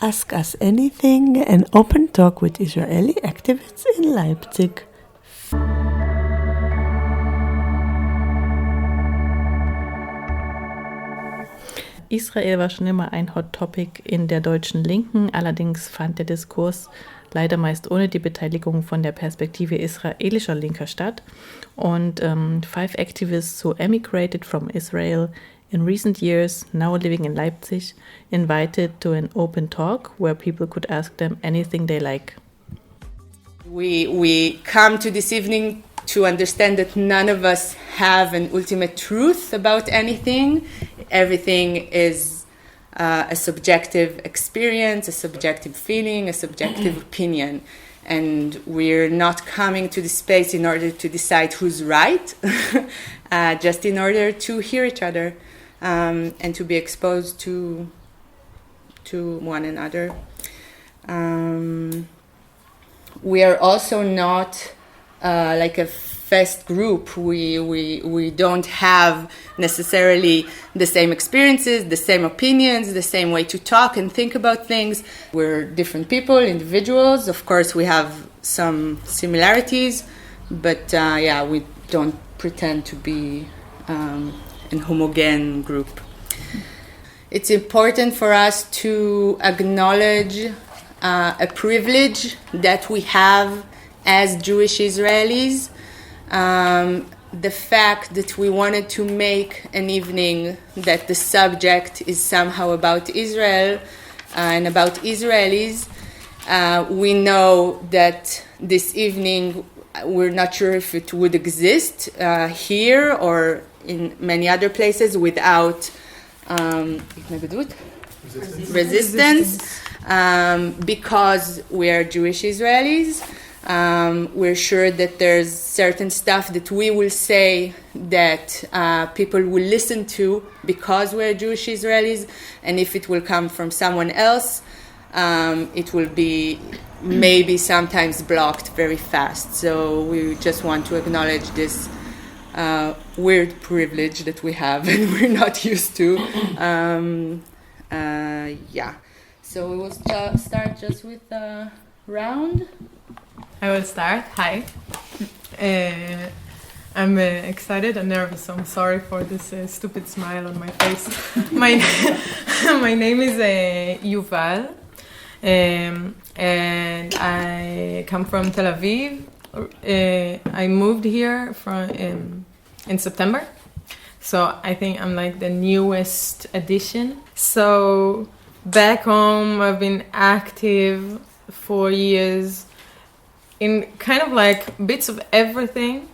Ask Us Anything, an open talk with Israeli activists in Leipzig. Israel war schon immer ein Hot Topic in der deutschen Linken, allerdings fand der Diskurs leider meist ohne die Beteiligung von der Perspektive israelischer Linker statt. Und 5 activists who emigrated from Israel in recent years, now living in Leipzig, invited to an open talk where people could ask them anything they like. We come to this evening to understand that none of us have an ultimate truth about anything. Everything is a subjective experience, a subjective feeling, a subjective opinion. And we're not coming to this space in order to decide who's right, just in order to hear each other and to be exposed to one another. We are also not like a fast group. We don't have necessarily the same experiences, the same opinions, the same way to talk and think about things. We're different people, individuals. Of course, we have some similarities, but we don't pretend to be an homogeneous group. It's important for us to acknowledge a privilege that we have as Jewish Israelis. The fact that we wanted to make an evening that the subject is somehow about Israel and about Israelis. We know that this evening, we're not sure if it would exist here or in many other places without resistance. Because we are Jewish Israelis. We're sure that there's certain stuff that we will say that people will listen to because we're Jewish Israelis, and if it will come from someone else, it will be maybe sometimes blocked very fast. So we just want to acknowledge this weird privilege that we have and we're not used to. So we will start just with a round. I will start. Hi. I'm excited and nervous, so I'm sorry for this stupid smile on my face. My name is Yuval, and I come from Tel Aviv. I moved here in September, so I think I'm like the newest addition. So back home, I've been active for years in kind of like bits of everything,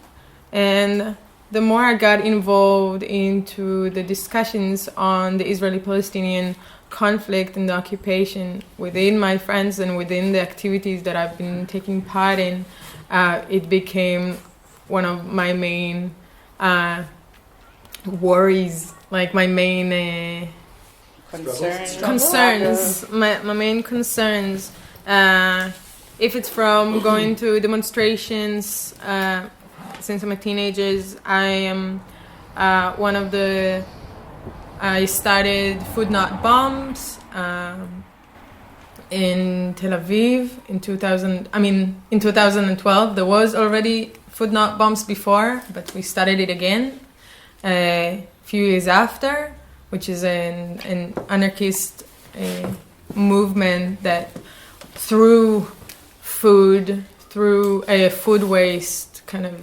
and the more I got involved into the discussions on the Israeli-Palestinian conflict and the occupation within my friends and within the activities that I've been taking part in, it became one of my main worries, like my main concerns, my main concerns. If it's from going to demonstrations, since I'm a teenager, I started Food Not Bombs in Tel Aviv in 2012. There was already Food Not Bombs before, but we started it again a few years after, which is an anarchist movement that through food waste kind of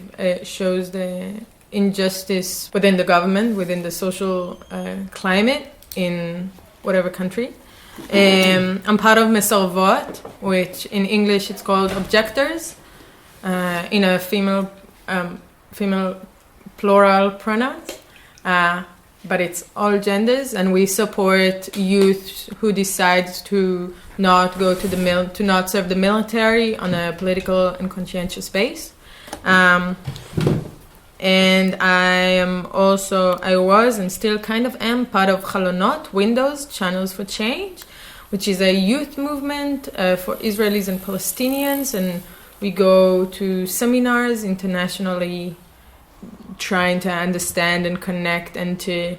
shows the injustice within the government, within the social climate in whatever country. I'm part of Mesorvot, which in English it's called Objectors, in a female plural pronouns, but it's all genders, and we support youth who decides to not go to to not serve the military on a political and conscientious base. And I was and still kind of am part of Chalonot, Windows, Channels for Change, which is a youth movement for Israelis and Palestinians, and we go to seminars internationally trying to understand and connect and to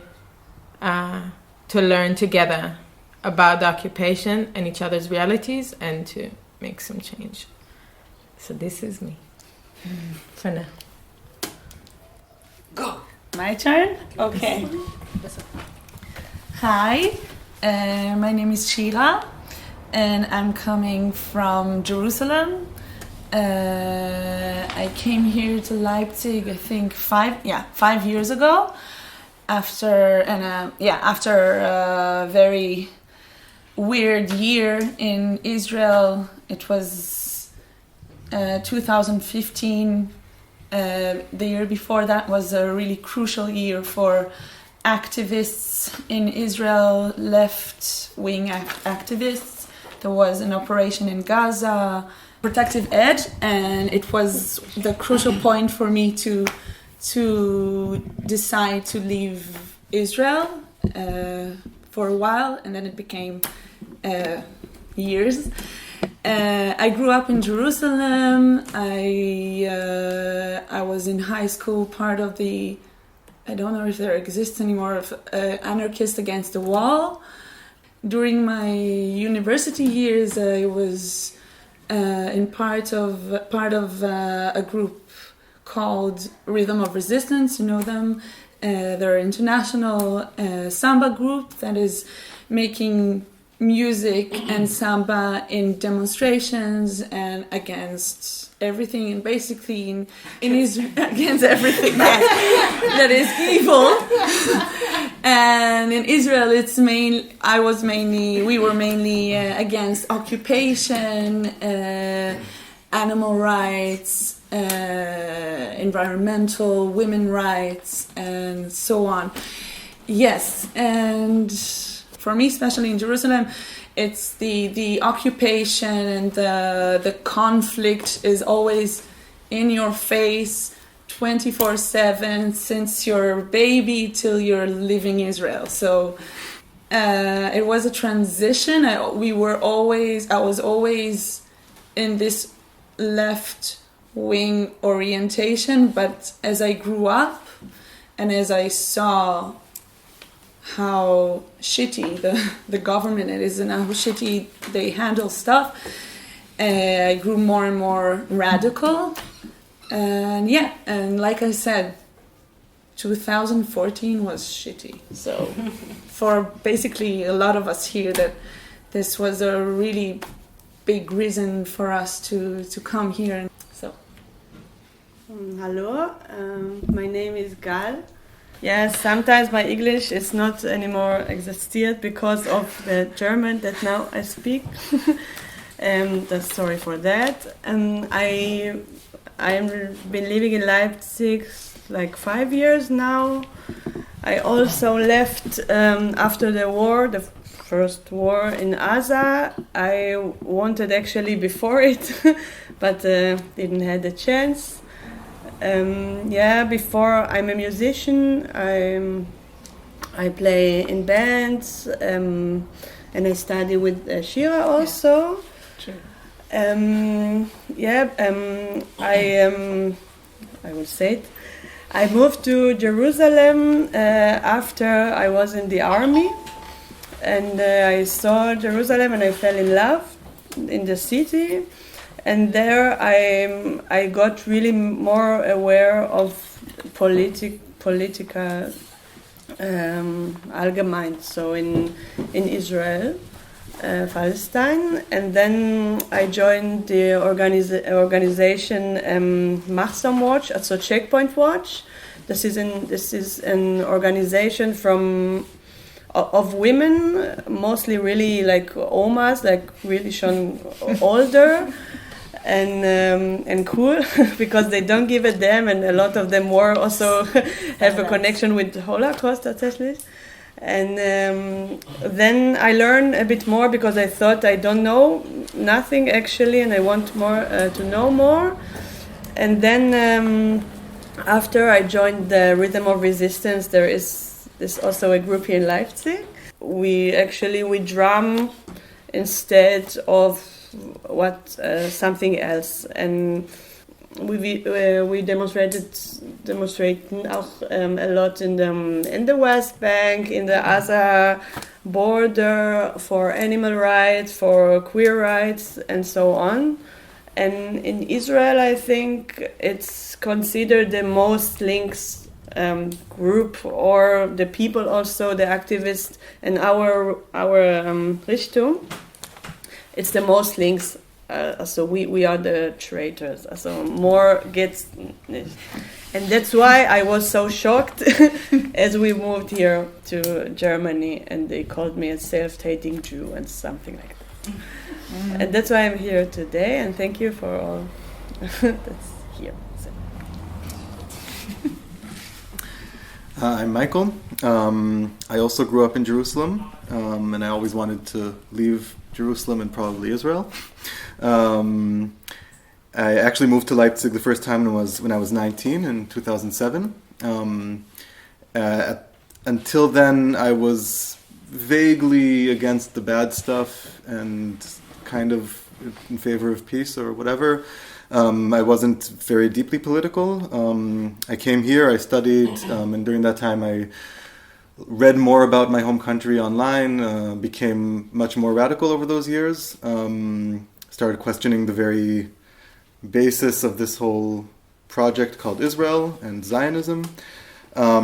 learn together about the occupation and each other's realities and to make some change. So this is me for now. Go. My turn? Okay. Hi, my name is Shira and I'm coming from Jerusalem. I came here to Leipzig, I think 5 years ago after a very weird year in Israel. It was 2015. The year before that was a really crucial year for activists in Israel, left-wing activists. There was an operation in Gaza, Protective Edge, and it was the crucial point for me to decide to leave Israel for a while, and then it became years. I grew up in Jerusalem. I was in high school part of the, I don't know if there exists anymore, of Anarchists Against the Wall. During my university years, I was in part of a group called Rhythm of Resistance. You know them. They're an international samba group that is making music and samba in demonstrations and against everything, and basically in Israel against everything that is evil. And in Israel, we were mainly against occupation, animal rights, environmental, women rights, and so on. Yes, and for me, especially in Jerusalem, it's the occupation and the conflict is always in your face 24/7 since you're a baby till you're living Israel. So it was a transition. I was always in this left-wing orientation, but as I grew up and as I saw how shitty the government is and how shitty they handle stuff, I grew more and more radical. And like I said, 2014 was shitty. So for basically a lot of us here, that this was a really big reason for us to come here. And so, hello, my name is Gal. Yes, sometimes my English is not anymore existed because of the German that now I speak. Sorry for that. I've been living in Leipzig like 5 years now. I also left after the war, the first war in Gaza. I wanted actually before it, but didn't have the chance. Before I'm a musician, I play in bands, and I study with Shira also. I will say it. I moved to Jerusalem after I was in the army, and I saw Jerusalem and I fell in love in the city. And there I got really more aware of political allgemein, so in Israel, Palestine. And then I joined the organization Mahsam Watch, also Checkpoint Watch. This is an organization of women, mostly really like omas, like really schon older. And cool because they don't give a damn, and a lot of them were also have a connection with the Holocaust tatsächlich. And then I learned a bit more because I thought I don't know nothing actually, and I want more to know more. And then after I joined the Rhythm of Resistance, there is also a group here in Leipzig. We drum instead of something else, and we demonstrated auch a lot in the West Bank, in the Gaza border, for animal rights, for queer rights, and so on. And in Israel, I think it's considered the most links group, or the people also, the activists, and our Richtung. It's the most links. So we are the traitors. So more gets, and that's why I was so shocked as we moved here to Germany, and they called me a self-hating Jew and something like that. And that's why I'm here today. And thank you for all that's here. So. I'm Michael. I also grew up in Jerusalem, and I always wanted to leave Jerusalem and probably Israel. I actually moved to Leipzig the first time when I was 19 in 2007. Until then, I was vaguely against the bad stuff and kind of in favor of peace or whatever. I wasn't very deeply political. I came here, I studied, and during that time I read more about my home country online, became much more radical over those years, started questioning the very basis of this whole project called Israel and Zionism. A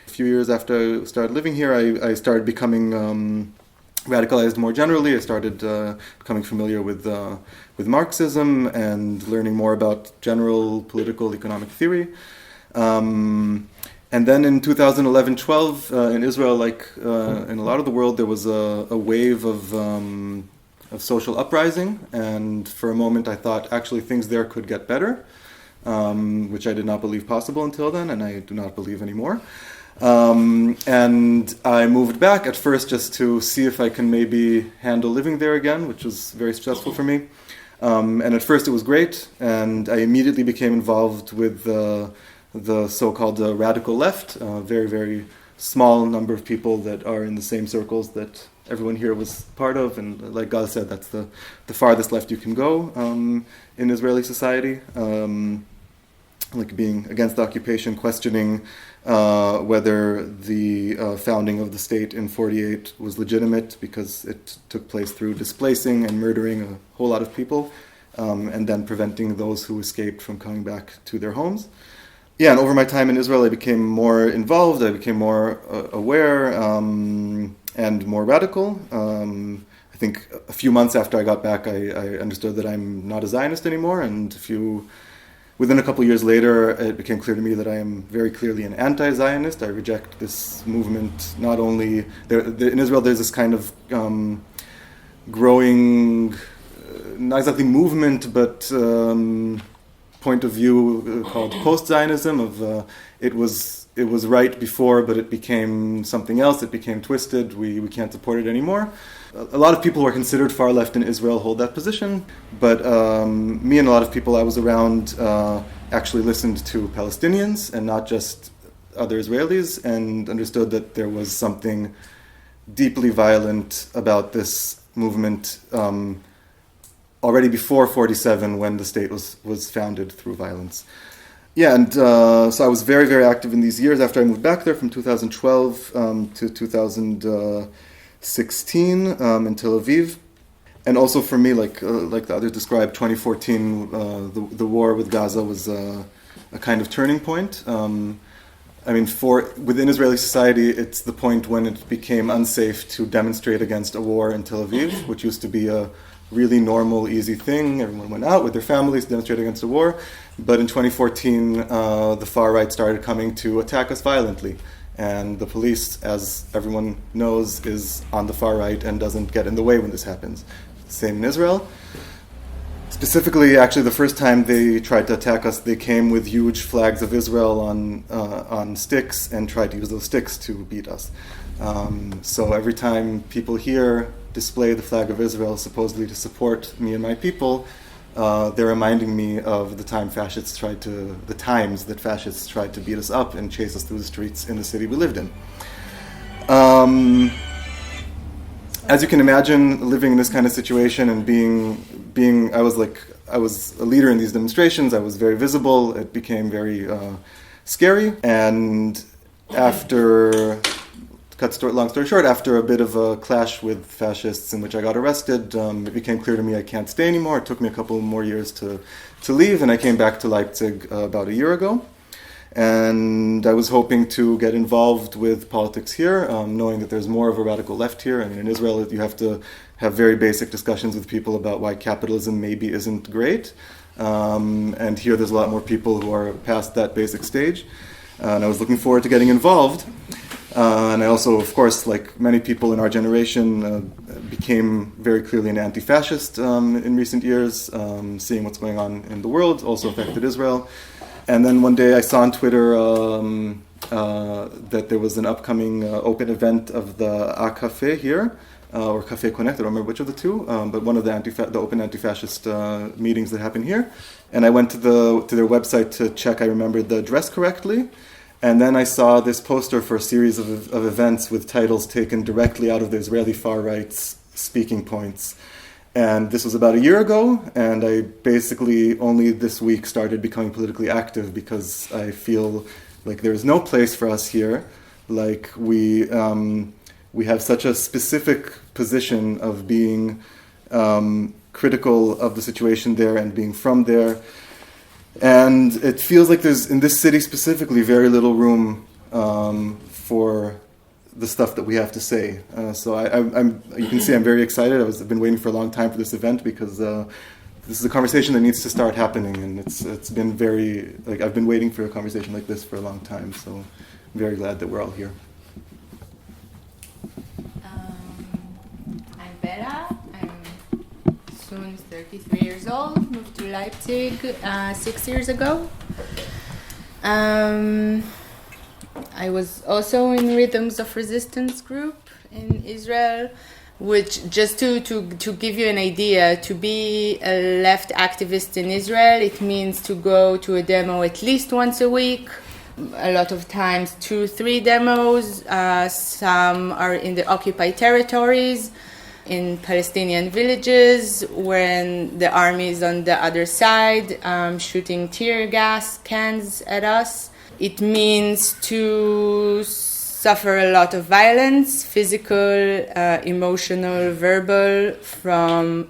few years after I started living here, I started becoming radicalized more generally. I started becoming familiar with Marxism and learning more about general political economic theory. And then in 2011-12, in Israel, like in a lot of the world, there was a wave of social uprising. And for a moment, I thought actually things there could get better, which I did not believe possible until then, and I do not believe anymore. And I moved back at first just to see if I can maybe handle living there again, which was very stressful for me. And at first it was great, and I immediately became involved with the so-called radical left, a very, very small number of people that are in the same circles that everyone here was part of. And like Gal said, that's the farthest left you can go in Israeli society. Like being against the occupation, questioning whether the founding of the state in 1948 was legitimate because it took place through displacing and murdering a whole lot of people, and then preventing those who escaped from coming back to their homes. Yeah, and over my time in Israel, I became more involved, I became more aware and more radical. I think a few months after I got back, I understood that I'm not a Zionist anymore, and within a couple of years later, it became clear to me that I am very clearly an anti-Zionist. I reject this movement. Not only in Israel, there's this kind of growing, not exactly movement, but point of view called post-Zionism. Of it was right before, but it became something else. It became twisted. We can't support it anymore. A lot of people who are considered far left in Israel hold that position, but me and a lot of people I was around actually listened to Palestinians and not just other Israelis, and understood that there was something deeply violent about this movement already before 1947, when the state was founded through violence. Yeah, and so I was very, very active in these years after I moved back there from 2012 to 2016 in Tel Aviv. And also for me, like the others described, 2014, the war with Gaza was a kind of turning point. Within Israeli society, it's the point when it became unsafe to demonstrate against a war in Tel Aviv, which used to be a really normal, easy thing. Everyone went out with their families to demonstrate against the war. But in 2014, the far right started coming to attack us violently. And the police, as everyone knows, is on the far right and doesn't get in the way when this happens. Same in Israel. Specifically, actually, the first time they tried to attack us, they came with huge flags of Israel on sticks and tried to use those sticks to beat us. So every time people here display the flag of Israel, supposedly to support me and my people, they're reminding me of the times that fascists tried to beat us up and chase us through the streets in the city we lived in. As you can imagine, living in this kind of situation and being I was like I was a leader in these demonstrations. I was very visible. It became very scary. And after, long story short, after a bit of a clash with fascists in which I got arrested, it became clear to me I can't stay anymore. It took me a couple more years to leave, and I came back to Leipzig about a year ago. And I was hoping to get involved with politics here, knowing that there's more of a radical left here. I mean, in Israel, you have to have very basic discussions with people about why capitalism maybe isn't great. And here there's a lot more people who are past that basic stage. And I was looking forward to getting involved. And I also, of course, like many people in our generation, became very clearly an anti-fascist in recent years. Seeing what's going on in the world also affected Israel. And then one day I saw on Twitter that there was an upcoming open event of the A Cafe here, or Cafe Connect, I don't remember which of the two, but one of the open anti-fascist meetings that happen here. And I went to their website to check I remembered the address correctly. And then I saw this poster for a series of events with titles taken directly out of the Israeli far-right's speaking points. And this was about a year ago, and I basically only this week started becoming politically active because I feel like there's no place for us here. Like we have such a specific position of being critical of the situation there and being from there. And it feels like there's, in this city specifically, very little room for the stuff that we have to say. So you can see I'm very excited. I've been waiting for a long time for this event because this is a conversation that needs to start happening, and it's been very, like, I've been waiting for a conversation like this for a long time. So I'm very glad that we're all here. I'm Bella. I'm soon 33 years old. Moved to Leipzig 6 years ago. I was also in Rhythms of Resistance group in Israel, which, just to give you an idea, to be a left activist in Israel, it means to go to a demo at least once a week, a lot of times 2-3 demos. Some are in the occupied territories, in Palestinian villages, when the army is on the other side, shooting tear gas cans at us. It means to suffer a lot of violence, physical, emotional, verbal, from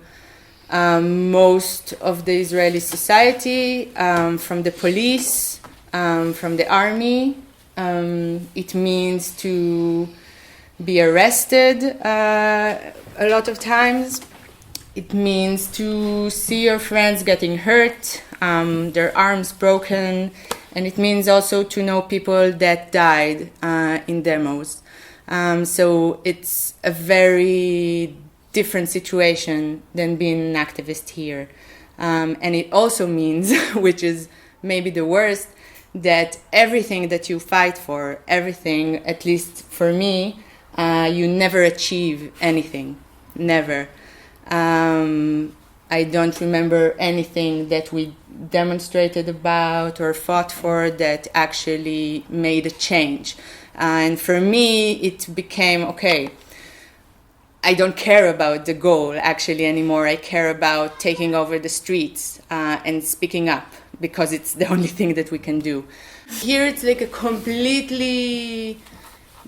most of the Israeli society, from the police, from the army. It means to be arrested a lot of times. It means to see your friends getting hurt, their arms broken. And it means also to know people that died in demos. So it's a very different situation than being an activist here. And it also means, which is maybe the worst, that everything that you fight for, everything, at least for me, you never achieve anything. Never. I don't remember anything that we demonstrated about or fought for that actually made a change. And for me, it became, okay, I don't care about the goal actually anymore. I care about taking over the streets and speaking up, because it's the only thing that we can do. Here it's like a completely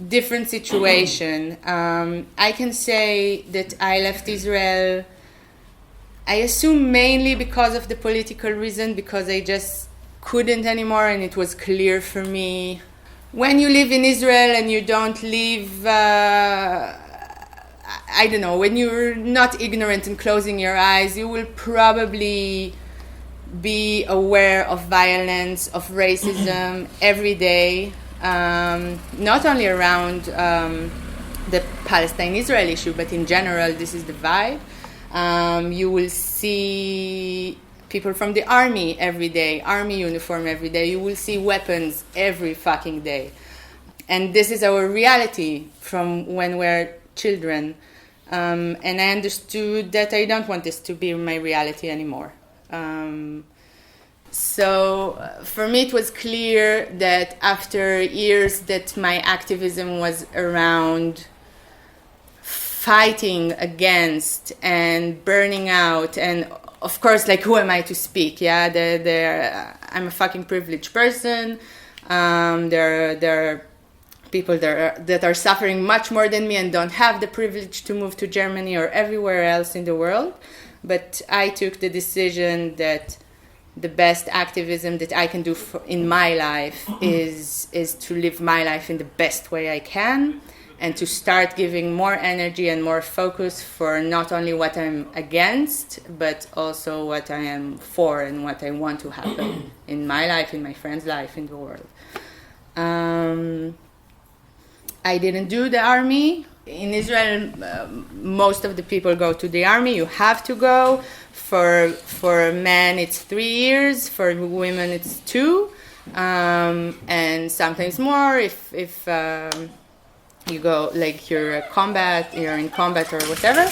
different situation. I can say that I left Israel, I assume mainly because of the political reason, because I just couldn't anymore, and it was clear for me. When you live in Israel and you don't live, I don't know, when you're not ignorant and closing your eyes, you will probably be aware of violence, of racism every day, not only around the Palestine-Israel issue, but in general, this is the vibe. You will see people from the army every day, army uniform every day. You will see weapons every fucking day. And this is our reality from when we're children. And I understood that I don't want this to be my reality anymore. So for me it was clear that after years that my activism was around fighting against and burning out and of course, like, who am I to speak? Yeah, I'm a fucking privileged person. There are people that are suffering much more than me and don't have the privilege to move to Germany or everywhere else in the world. But I took the decision that the best activism that I can do in my life is to live my life in the best way I can, and to start giving more energy and more focus for not only what I'm against, but also what I am for and what I want to happen in my life, in my friend's life, in the world. I didn't do the army. In Israel, most of the people go to the army. You have to go. For men, it's 3 years. For women, it's 2, and sometimes more if you go, like, you're in combat or whatever.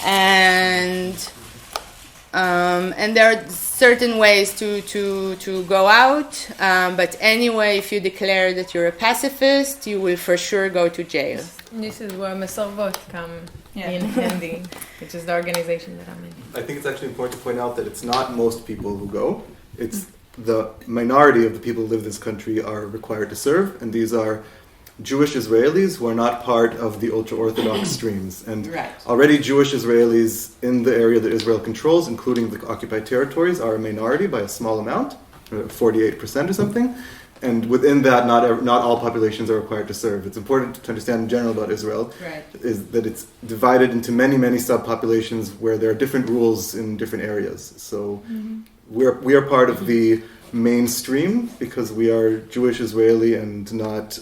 And there are certain ways to go out, but anyway, if you declare that you're a pacifist, you will for sure go to jail. This is where Mesarvot come in handy, which is the organization that I'm in. I think it's actually important to point out that it's not most people who go. It's the minority of the people who live in this country are required to serve, and these are Jewish Israelis who are not part of the ultra-Orthodox streams. And already Jewish Israelis in the area that Israel controls, including the occupied territories, are a minority by a small amount, 48% or something. And within that, not all populations are required to serve. It's important to understand in general about Israel, is that it's divided into many, many subpopulations where there are different rules in different areas. So we are part of the mainstream because we are Jewish Israeli and not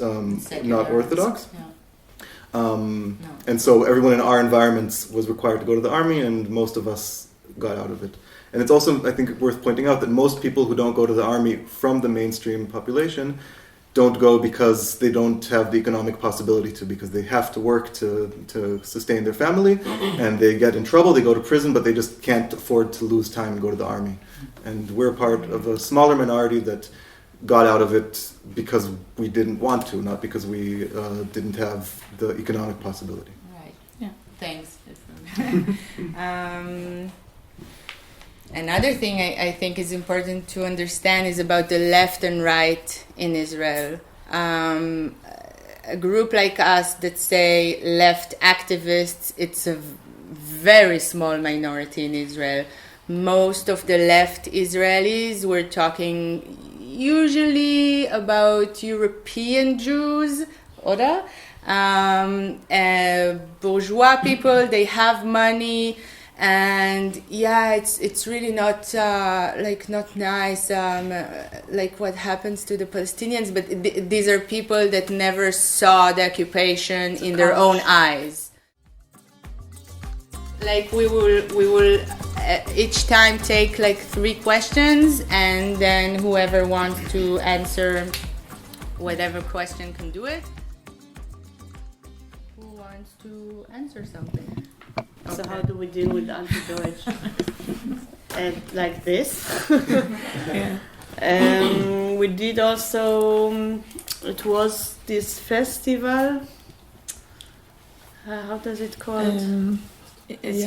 Orthodox. And so everyone in our environments was required to go to the army, and most of us got out of it. And it's also, I think, worth pointing out that most people who don't go to the army from the mainstream population don't go because they don't have the economic possibility to, because they have to work to sustain their family, and they get in trouble, they go to prison, but they just can't afford to lose time and go to the army. And we're part of a smaller minority that got out of it because we didn't want to, not because we didn't have the economic possibility. Right. Yeah. Thanks. Another thing I think is important to understand is about the left and right in Israel. A group like us that say left activists, it's a very small minority in Israel. Most of the left Israelis, we're talking usually about European Jews, oder? Bourgeois people, they have money. And yeah, it's really not not nice, like what happens to the Palestinians. But these are people that never saw the occupation in their own eyes. Like we will each time take like 3 questions, and then whoever wants to answer whatever question can do it. Who wants to answer something? So how do we deal with anti-Deutsch? Like this. We did also, it was this festival, how does it called? Das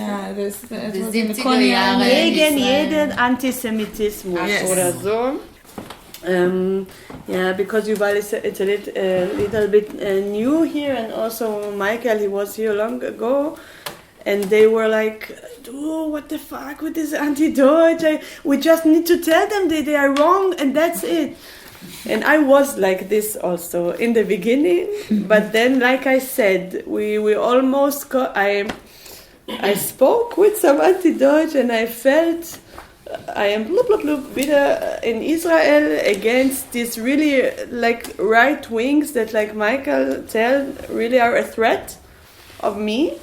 Gegen jeden Antisemitismus oder so. Because Yuval it's a little bit new here, and also Michael, he was here long ago. And they were like, oh, what the fuck with this anti-Deutsch? We just need to tell them they are wrong, and that's it. And I was like this also in the beginning. But then, like I said, we almost I spoke with some anti-Deutsch, and I felt I am wieder in Israel against these really like right wings that, like Michael tell, really are a threat of me.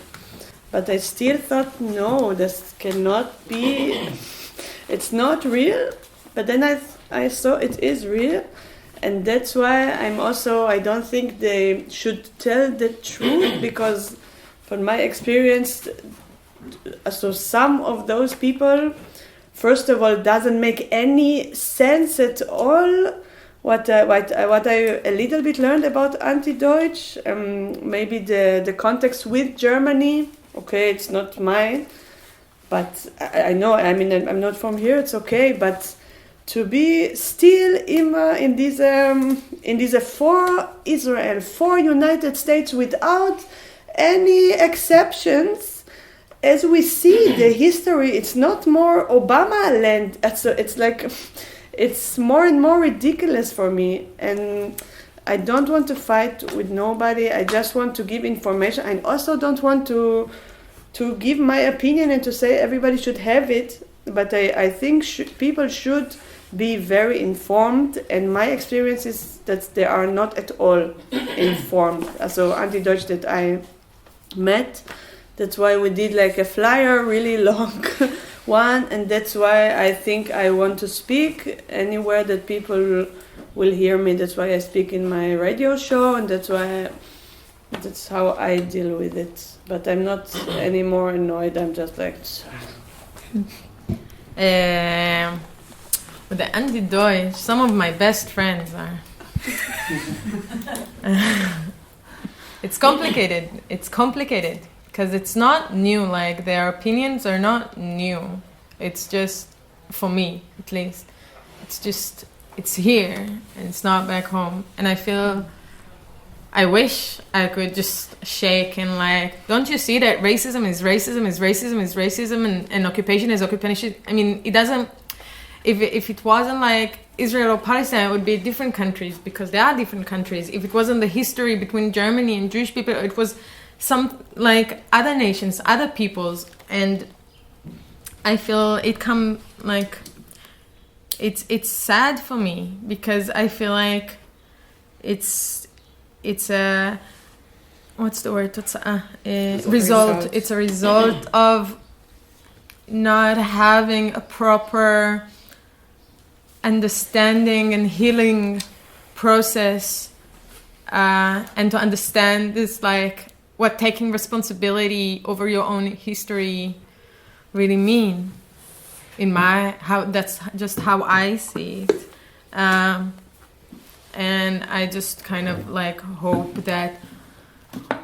But I still thought, no, this cannot be, it's not real. But then I saw it is real. And that's why I don't think they should tell the truth, because from my experience, so some of those people, first of all, doesn't make any sense at all. What I a little bit learned about anti-Deutsch, maybe the context with Germany. Okay, it's not mine, But I know, I mean, I'm not from here, it's okay, but to be still in this for Israel, for United States without any exceptions, as we see the history, it's not more Obama land. It's like, it's more and more ridiculous for me. And I don't want to fight with nobody. I just want to give information. I also don't want to give my opinion and to say everybody should have it. But I think people should be very informed. And my experience is that they are not at all informed. So anti-Deutsch that I met, that's why we did like a flyer, really long one, and that's why I think I want to speak anywhere that people will hear me. That's why I speak in my radio show, and that's how I deal with it. But I'm not any more annoyed. I'm just like. With the anti-Deutsch, some of my best friends are. It's complicated because it's not new. Like, their opinions are not new. It's just, for me at least, it's here and it's not back home. And I wish I could just shake and like, don't you see that racism is racism and occupation is occupation? I mean, it doesn't. If it wasn't like Israel or Palestine, it would be different countries, because they are different countries. If it wasn't the history between Germany and Jewish people, it was some like other nations, other peoples, and I feel it it's sad for me, because I feel like it's a what's the word? It's a result. It's a result of not having a proper understanding and healing process, and to understand this, like what taking responsibility over your own history really mean. That's just how I see it, and I just kind of like hope that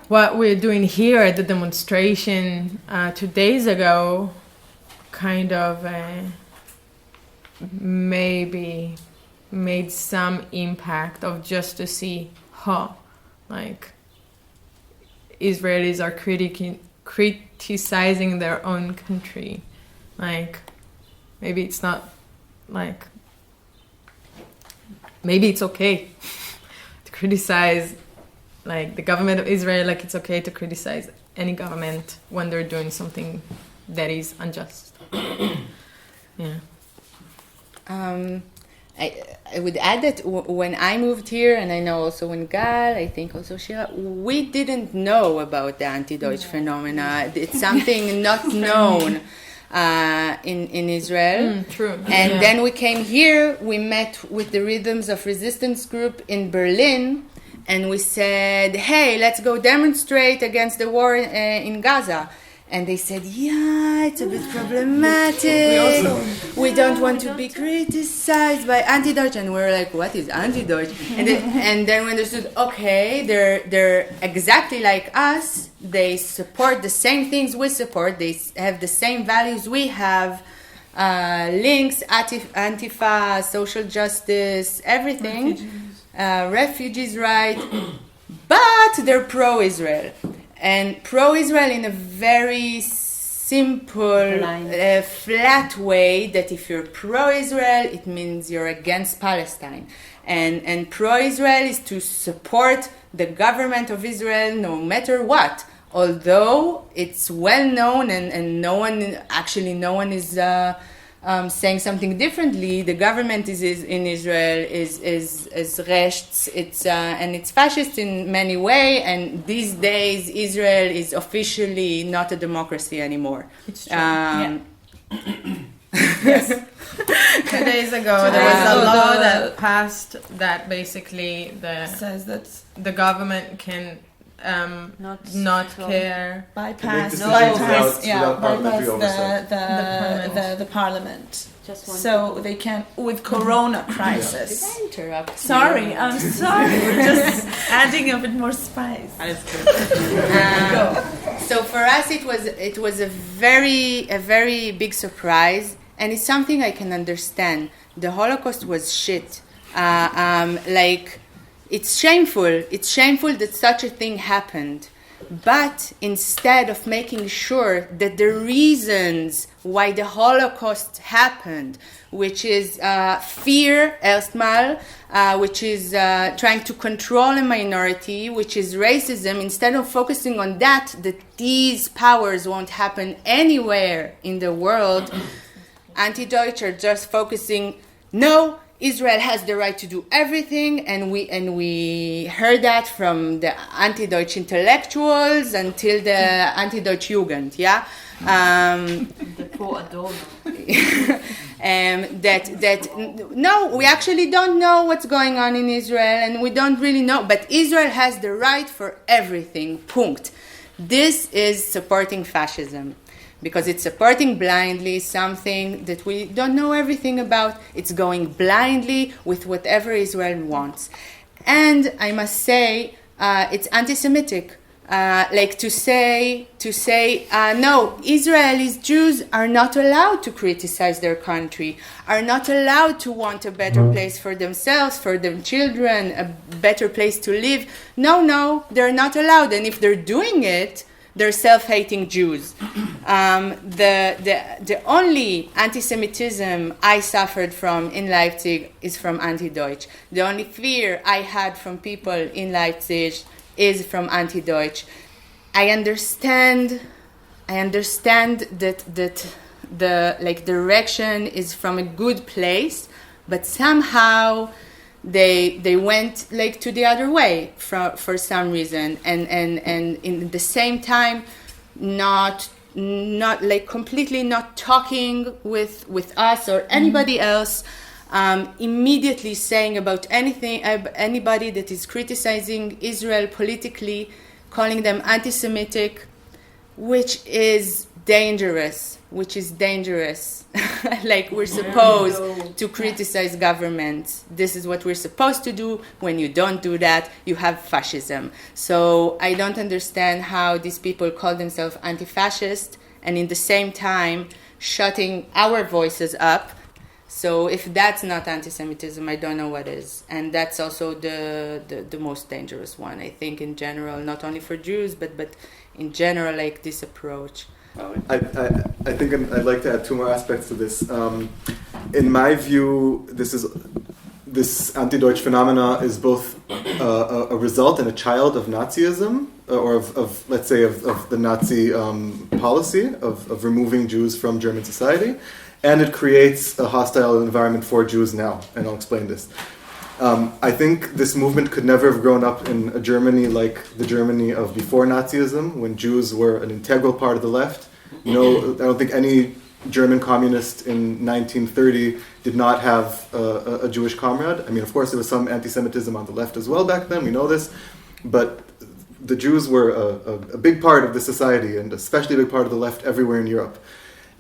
what we're doing here at the demonstration 2 days ago kind of maybe made some impact of just to see like Israelis are criticizing their own country. Like, maybe it's not like, maybe it's okay to criticize like the government of Israel, like it's okay to criticize any government when they're doing something that is unjust. Yeah. I would add that when I moved here, and I know also when Gal, I think also Shira, we didn't know about the anti-Deutsch phenomena. It's something not known in Israel. True. And then we came here, we met with the Rhythms of Resistance group in Berlin, and we said, hey, let's go demonstrate against the war in Gaza. And they said, yeah, it's a bit problematic. We don't want to be criticized by anti-Deutsch. And we're like, what is anti-Deutsch? And then we understood, okay, they're exactly like us. They support the same things we support. They have the same values we have. Links, Antifa, social justice, everything. Refugees' right. But they're pro-Israel. And pro-Israel in a very simple, flat way, that if you're pro-Israel, it means you're against Palestine. And pro-Israel is to support the government of Israel no matter what. Although it's well known and no one is saying something differently. The government in Israel is rechts. And it's fascist in many ways. And these days, Israel is officially not a democracy anymore. It's true. Yes. 2 days ago, there was a law that passed that basically says that the government can not care. bypass decisions without bypass parliamentary oversight. the parliament. Just one So they can, with Corona crisis. Did I interrupt? Sorry, I'm sorry. We're just adding a bit more spice. So for us, it was a very big surprise, and it's something I can understand. The Holocaust was shit. Like, it's shameful. It's shameful that such a thing happened. But instead of making sure that the reasons why the Holocaust happened, which is fear, erstmal, which is trying to control a minority, which is racism, instead of focusing on that these powers won't happen anywhere in the world, anti-Deutsch are just focusing, no, Israel has the right to do everything, and we heard that from the anti-Deutsch intellectuals until the anti-Deutsch Jugend, yeah? The poor Adorno. No, we actually don't know what's going on in Israel, and we don't really know, but Israel has the right for everything, punct. This is supporting fascism, because it's supporting blindly something that we don't know everything about. It's going blindly with whatever Israel wants. And I must say, it's anti-Semitic. Like to say, no, Israelis, Jews are not allowed to criticize their country, are not allowed to want a better place for themselves, for their children, a better place to live. No, they're not allowed. And if they're doing it, they're self-hating Jews. The only anti-Semitism I suffered from in Leipzig is from anti-Deutsch. The only fear I had from people in Leipzig is from anti-Deutsch. I understand that the direction is from a good place, but somehow they went like to the other way for some reason, and in the same time not like completely not talking with us or anybody else, immediately saying about anybody that is criticizing Israel politically, calling them anti-Semitic, which is dangerous. Like, we're supposed to criticize governments. This is what we're supposed to do. When you don't do that, you have fascism. So I don't understand how these people call themselves anti-fascist and in the same time shutting our voices up. So if that's not anti-Semitism, I don't know what is. And that's also the most dangerous one, I think, in general, not only for Jews, but in general, like this approach. I think I'd like to add two more aspects to this. In my view, this anti-Deutsch phenomena is both a result and a child of Nazism, or of let's say of the Nazi policy of removing Jews from German society, and it creates a hostile environment for Jews now, and I'll explain this. I think this movement could never have grown up in a Germany like the Germany of before Nazism, when Jews were an integral part of the left. I don't think any German communist in 1930 did not have a Jewish comrade. I mean, of course, there was some anti-Semitism on the left as well back then, we know this, but the Jews were a big part of the society, and especially a big part of the left everywhere in Europe.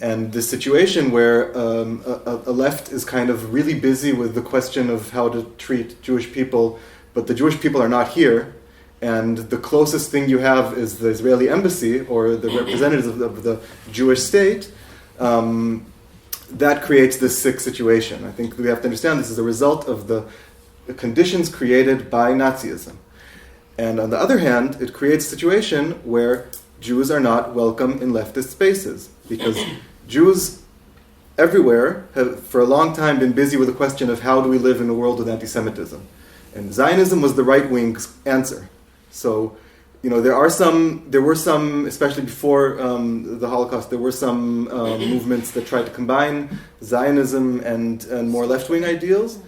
And this situation where a left is kind of really busy with the question of how to treat Jewish people, but the Jewish people are not here, and the closest thing you have is the Israeli embassy or the representatives of the Jewish state, that creates this sick situation. I think we have to understand this is a result of the conditions created by Nazism. And on the other hand, it creates a situation where Jews are not welcome in leftist spaces, because Jews everywhere have for a long time been busy with the question of how do we live in a world with anti-Semitism. And Zionism was the right-wing's answer. So, there were some, especially before the Holocaust, there were some movements that tried to combine Zionism and more left-wing ideals.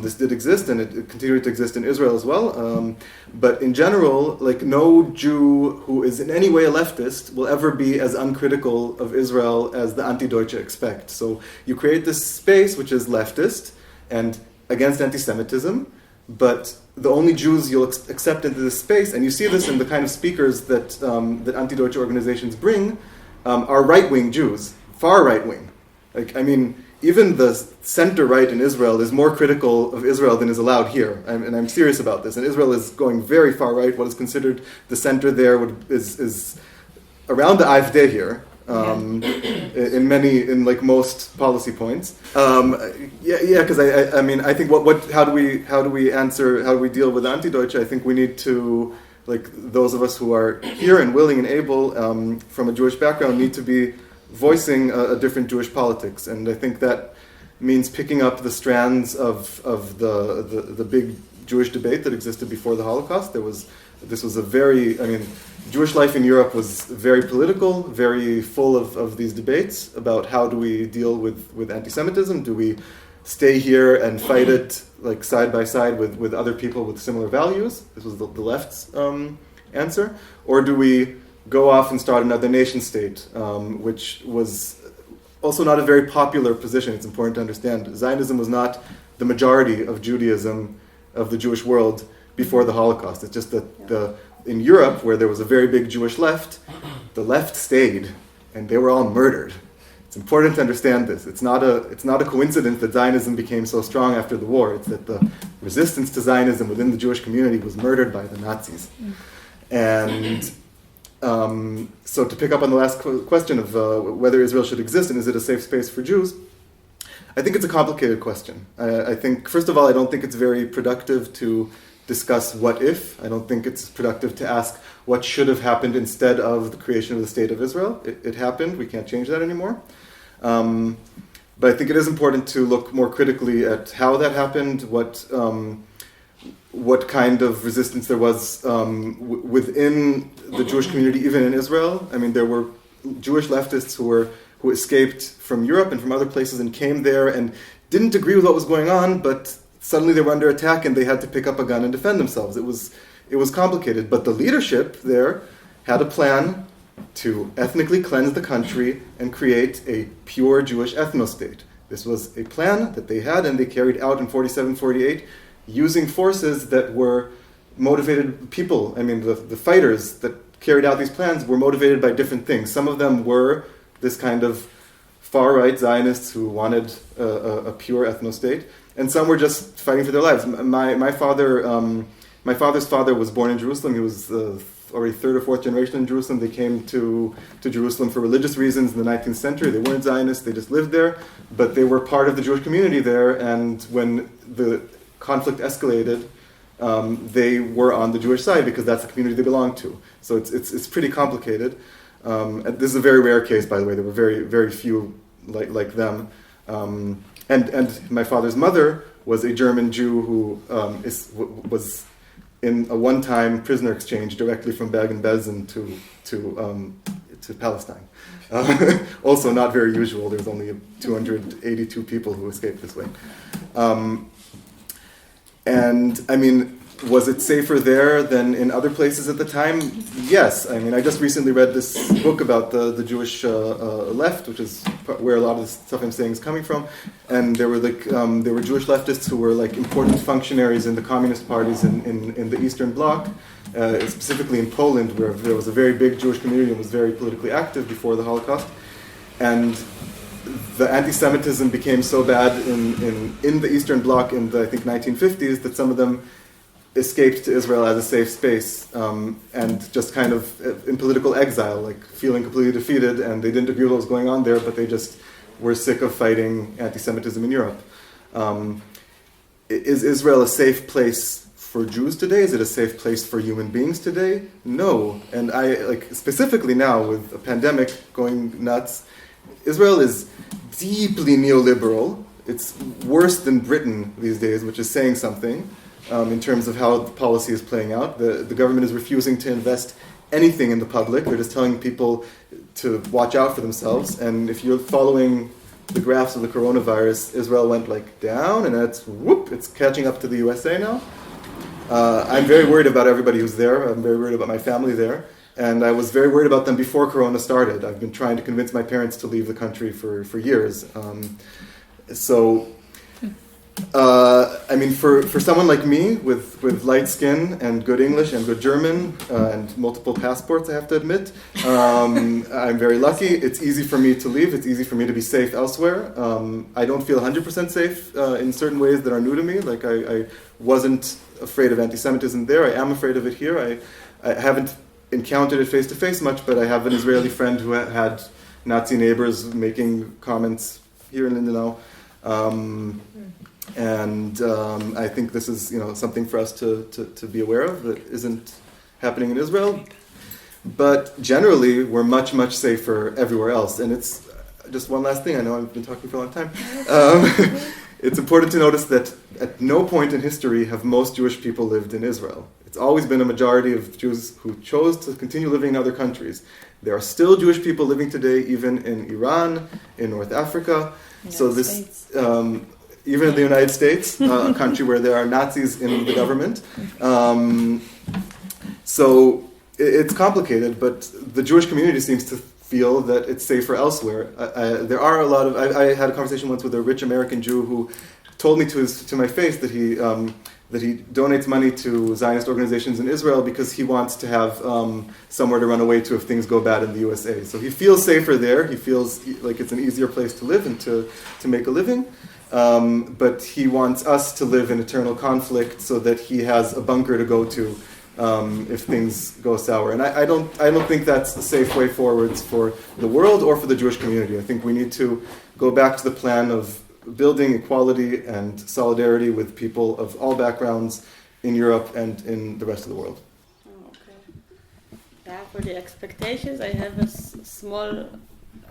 This did exist, and it continued to exist in Israel as well. But in general, no Jew who is in any way a leftist will ever be as uncritical of Israel as the anti-Deutsche expect. So you create this space which is leftist and against anti-Semitism, but the only Jews you'll accept into this space, and you see this in the kind of speakers that anti-Deutsche organizations bring, are right-wing Jews, far right-wing. Like, I mean, even the center-right in Israel is more critical of Israel than is allowed here, and I'm serious about this. And Israel is going very far right. What is considered the center there is around the AfD here, in like most policy points. Because I mean, I think how do we deal with anti-Deutsche? I think we need to, like, those of us who are here and willing and able from a Jewish background need to be voicing a different Jewish politics, and I think that means picking up the strands of the big Jewish debate that existed before the Holocaust. This was a very, I mean, Jewish life in Europe was very political, very full of these debates about how do we deal with anti-Semitism. Do we stay here and fight it like side by side with other people with similar values? This was the left's answer. Or do we go off and start another nation state, which was also not a very popular position. It's important to understand. Zionism was not the majority of Judaism, of the Jewish world, before the Holocaust. It's just that in Europe, where there was a very big Jewish left, the left stayed, and they were all murdered. It's important to understand this. It's not a coincidence that Zionism became so strong after the war. It's that the resistance to Zionism within the Jewish community was murdered by the Nazis. And so to pick up on the last question of whether Israel should exist and is it a safe space for Jews, I think it's a complicated question. I think, first of all, I don't think it's very productive to discuss what if. I don't think it's productive to ask what should have happened instead of the creation of the State of Israel. It happened. We can't change that anymore. But I think it is important to look more critically at how that happened, what kind of resistance there was within the Jewish community, even in Israel. I mean, there were Jewish leftists who escaped from Europe and from other places and came there and didn't agree with what was going on, but suddenly they were under attack and they had to pick up a gun and defend themselves. It was complicated, but the leadership there had a plan to ethnically cleanse the country and create a pure Jewish ethno-state. This was a plan that they had and they carried out in 47-48, using forces that were motivated people. I mean, the fighters that carried out these plans were motivated by different things. Some of them were this kind of far-right Zionists who wanted a pure ethno-state, and some were just fighting for their lives. My father's father was born in Jerusalem. He was already third or fourth generation in Jerusalem. They came to Jerusalem for religious reasons in the 19th century. They weren't Zionists. They just lived there, but they were part of the Jewish community there, and when the conflict escalated, they were on the Jewish side because that's the community they belonged to. So it's pretty complicated. This is a very rare case, by the way. There were very, very few like them. And my father's mother was a German Jew who was in a one-time prisoner exchange directly from Bergen-Belsen to Palestine. Also not very usual. There's only 282 people who escaped this way. And I mean, was it safer there than in other places at the time? Yes. I mean, I just recently read this book about the Jewish left, which is where a lot of the stuff I'm saying is coming from. And there were Jewish leftists who were like important functionaries in the communist parties in the Eastern Bloc, specifically in Poland, where there was a very big Jewish community and was very politically active before the Holocaust. And the anti-Semitism became so bad in the Eastern Bloc in the, I think, 1950s that some of them escaped to Israel as a safe space and just kind of in political exile, like feeling completely defeated, and they didn't agree with what was going on there, but they just were sick of fighting anti-Semitism in Europe. Is Israel a safe place for Jews today? Is it a safe place for human beings today? No. And specifically now with a pandemic going nuts, Israel is deeply neoliberal. It's worse than Britain these days, which is saying something in terms of how the policy is playing out. The government is refusing to invest anything in the public. They're just telling people to watch out for themselves. And if you're following the graphs of the coronavirus, Israel went down, and it's catching up to the USA now. I'm very worried about everybody who's there. I'm very worried about my family there. And I was very worried about them before Corona started. I've been trying to convince my parents to leave the country for years. So I mean, for someone like me with light skin and good English and good German and multiple passports, I have to admit, I'm very lucky. It's easy for me to leave. It's easy for me to be safe elsewhere. I don't feel 100% safe in certain ways that are new to me. Like I wasn't afraid of anti-Semitism there. I am afraid of it here. I haven't encountered it face to face much, but I have an Israeli friend who had Nazi neighbors making comments here in Lindenau. And I think this is, something for us to be aware of that isn't happening in Israel. But generally, we're much, much safer everywhere else. And it's just one last thing. I know I've been talking for a long time. It's important to notice that at no point in history have most Jewish people lived in Israel. It's always been a majority of Jews who chose to continue living in other countries. There are still Jewish people living today, even in Iran, in North Africa. Even in the United States, a country where there are Nazis in the government. So it's complicated, but the Jewish community seems to feel that it's safer elsewhere. There are a lot of... I had a conversation once with a rich American Jew who told me to my face that he donates money to Zionist organizations in Israel because he wants to have somewhere to run away to if things go bad in the USA. So he feels safer there. He feels like it's an easier place to live and to make a living. But he wants us to live in eternal conflict so that he has a bunker to go to if things go sour. And I don't think that's the safe way forwards for the world or for the Jewish community. I think we need to go back to the plan of building equality and solidarity with people of all backgrounds in Europe and in the rest of the world. Yeah, for the expectations, I have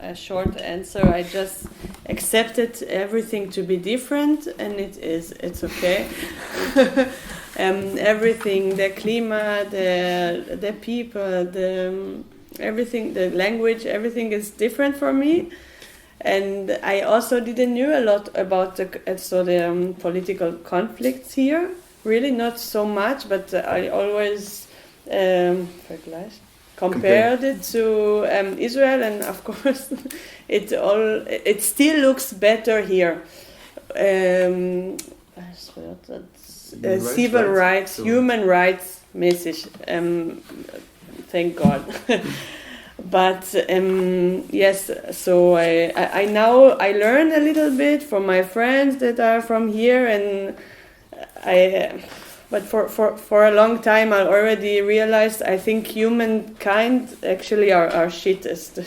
a short answer. I just accepted everything to be different, and it's okay. Everything, the climate, the people, everything, the language, everything is different for me. And I also didn't know a lot about the political conflicts here. Really, not so much, but I always compared it to Israel, and of course, it still looks better here. Civil rights, human rights message. Thank God. But yes, so I now learn a little bit from my friends that are from here, and but for a long time I already realized I think humankind actually are shittest.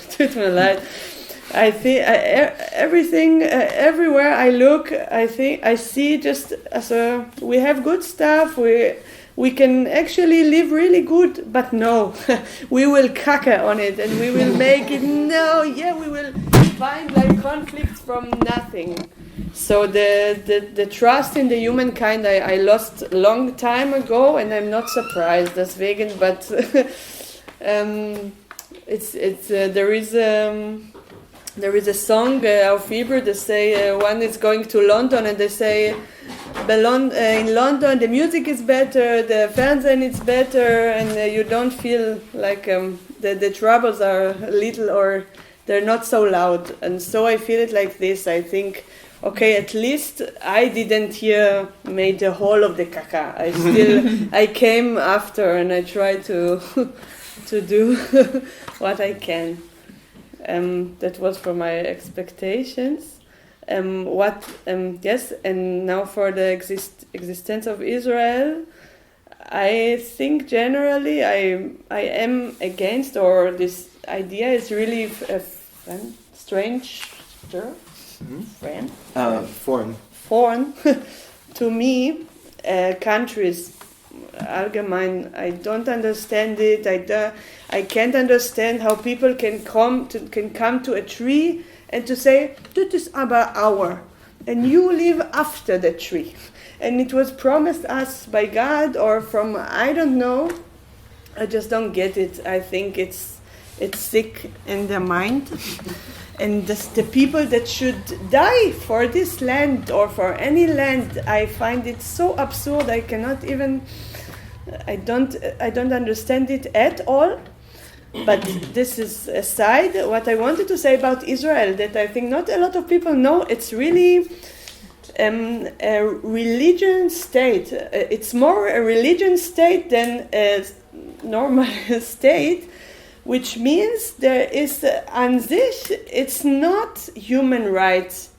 I think everything everywhere I look, I see just we have good stuff. We can actually live really good, but no, we will caca on it and we will make it. We will find like conflicts from nothing. So the trust in the humankind I lost a long time ago, and I'm not surprised. Deswegen, but there is a song auf Hebrew. They say one is going to London and they say. In London, the music is better, the Fernsehen is better, and you don't feel like the troubles are little or they're not so loud. And so I feel it like this. I think, okay, at least I didn't made the whole of the caca. I came after and I try to do what I can. That was for my expectations. Yes, and now for the existence of Israel, I think generally I am against, or this idea is really foreign to me. Countries, allgemein, I don't understand it. I can't understand how people can come to a tree and to say, this is aber our, and you live after the tree. And it was promised us by God or from, I don't know. I just don't get it. I think it's sick in their mind. And the people that should die for this land or for any land, I find it so absurd. I cannot even, I don't understand it at all. But this is aside. What I wanted to say about Israel, that I think not a lot of people know, it's really a religion state. It's more a religion state than a normal state, which means there is an sich. It's not human rights.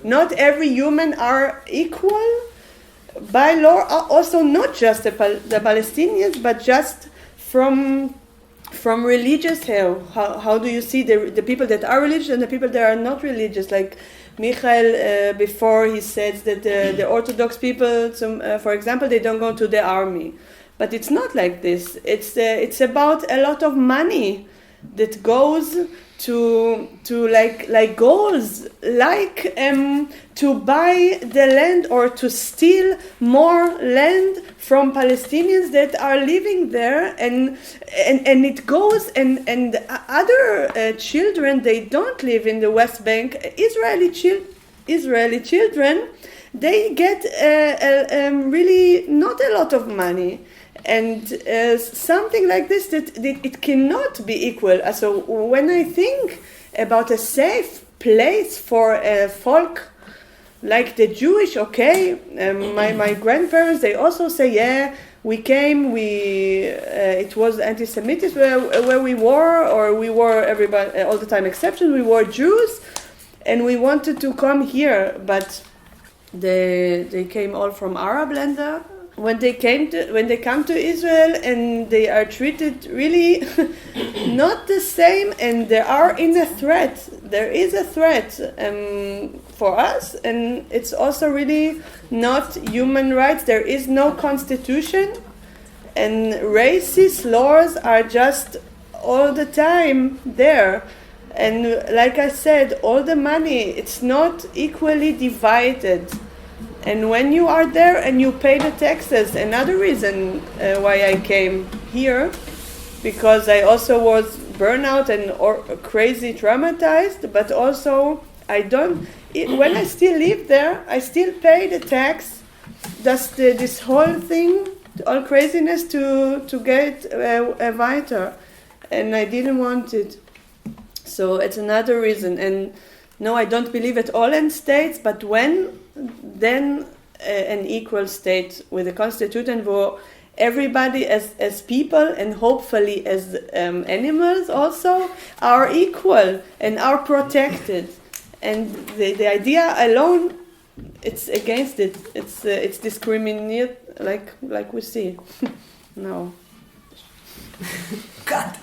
Not every human are equal by law. Also, not just the Palestinians, but just from religious here. How do you see the people that are religious and the people that are not religious? Like Michael before, he says that the Orthodox people, for example, they don't go to the army. But it's not like this. It's about a lot of money that goes to like goals, like to buy the land or to steal more land from Palestinians that are living there, and it goes and other children, they don't live in the West Bank. Israeli children, they get really not a lot of money. And something like this, that it cannot be equal. So when I think about a safe place for a folk like the Jewish, my grandparents, they also say, yeah, we came, it was anti-Semitism where we were, or we were everybody all the time exception, we were Jews, and we wanted to come here, but they came all from Arab land. When they come to Israel, and they are treated really not the same, and they are in a threat. There is a threat for us, and it's also really not human rights. There is no constitution, and racist laws are just all the time there. And like I said, all the money, it's not equally divided. And when you are there and you pay the taxes, another reason why I came here, because I also was burnout and crazy traumatized, but also when I still live there, I still pay the tax. Just this whole thing, all craziness to get a weiter, and I didn't want it. So it's another reason. And no, I don't believe at all in states, but then an equal state with a constitution where everybody as people and hopefully as animals also are equal and are protected. And the idea alone, it's against it. It's discriminate like we see. No. God.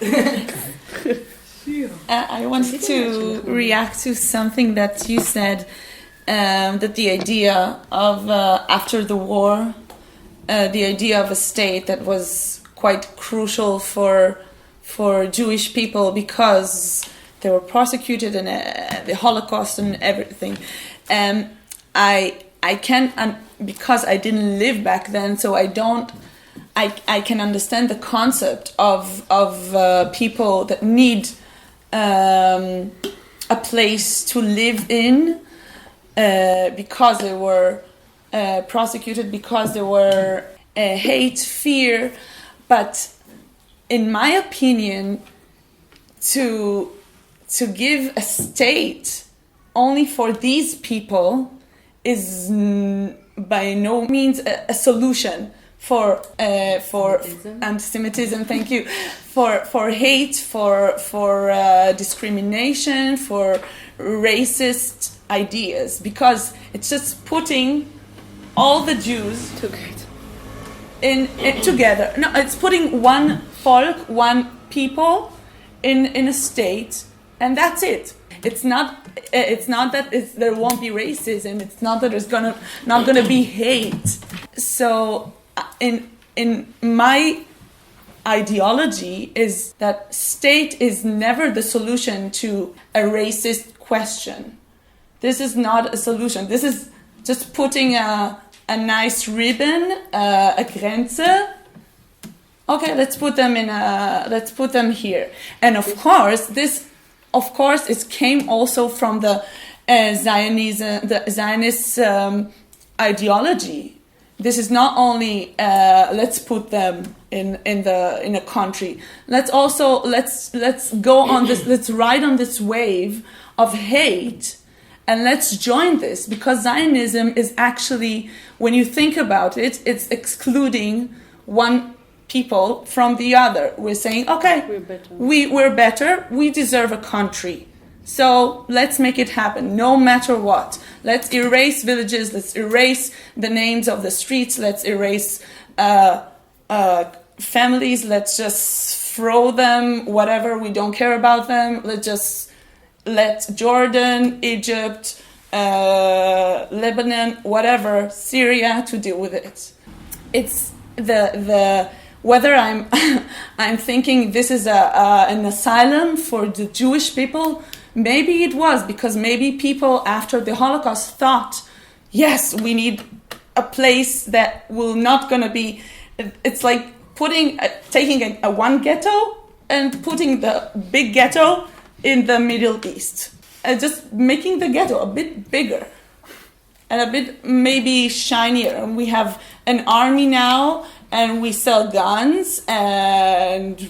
I wanted to react to something that you said, that the idea of, after the war, the idea of a state that was quite crucial for Jewish people because they were prosecuted and the Holocaust and everything. I can, because I didn't live back then, so I can understand the concept of people that need a place to live in, because they were prosecuted, because there were hate, fear. But in my opinion, to give a state only for these people is by no means a solution for anti-Semitism. Thank you. For hate, for discrimination, for racist ideas, because it's just putting all the Jews in together. No, it's putting one folk, one people in a state, and that's it. It's not that there won't be racism. It's not that there's not gonna be hate. So in my ideology is that state is never the solution to a racist question. This is not a solution. This is just putting a nice ribbon, a Grenze. Okay, let's put them here. And of course, it came also from the Zionist ideology. This is not only let's put them in a country. Let's go on this. Let's ride on this wave of hate And let's join this, because Zionism is actually, when you think about it, it's excluding one people from the other. We're saying, okay, we're better, we deserve a country. So let's make it happen, no matter what. Let's erase villages, let's erase the names of the streets, let's erase families, let's just throw them, whatever, we don't care about them. Let Jordan, Egypt, Lebanon, whatever, Syria to deal with it. It's the whether I'm I'm thinking this is an asylum for the Jewish people. Maybe it was, because maybe people after the Holocaust thought, yes, we need a place that will not gonna be. It's like taking a one ghetto and putting the big ghetto in the Middle East, just making the ghetto a bit bigger and a bit maybe shinier. And we have an army now, and we sell guns, and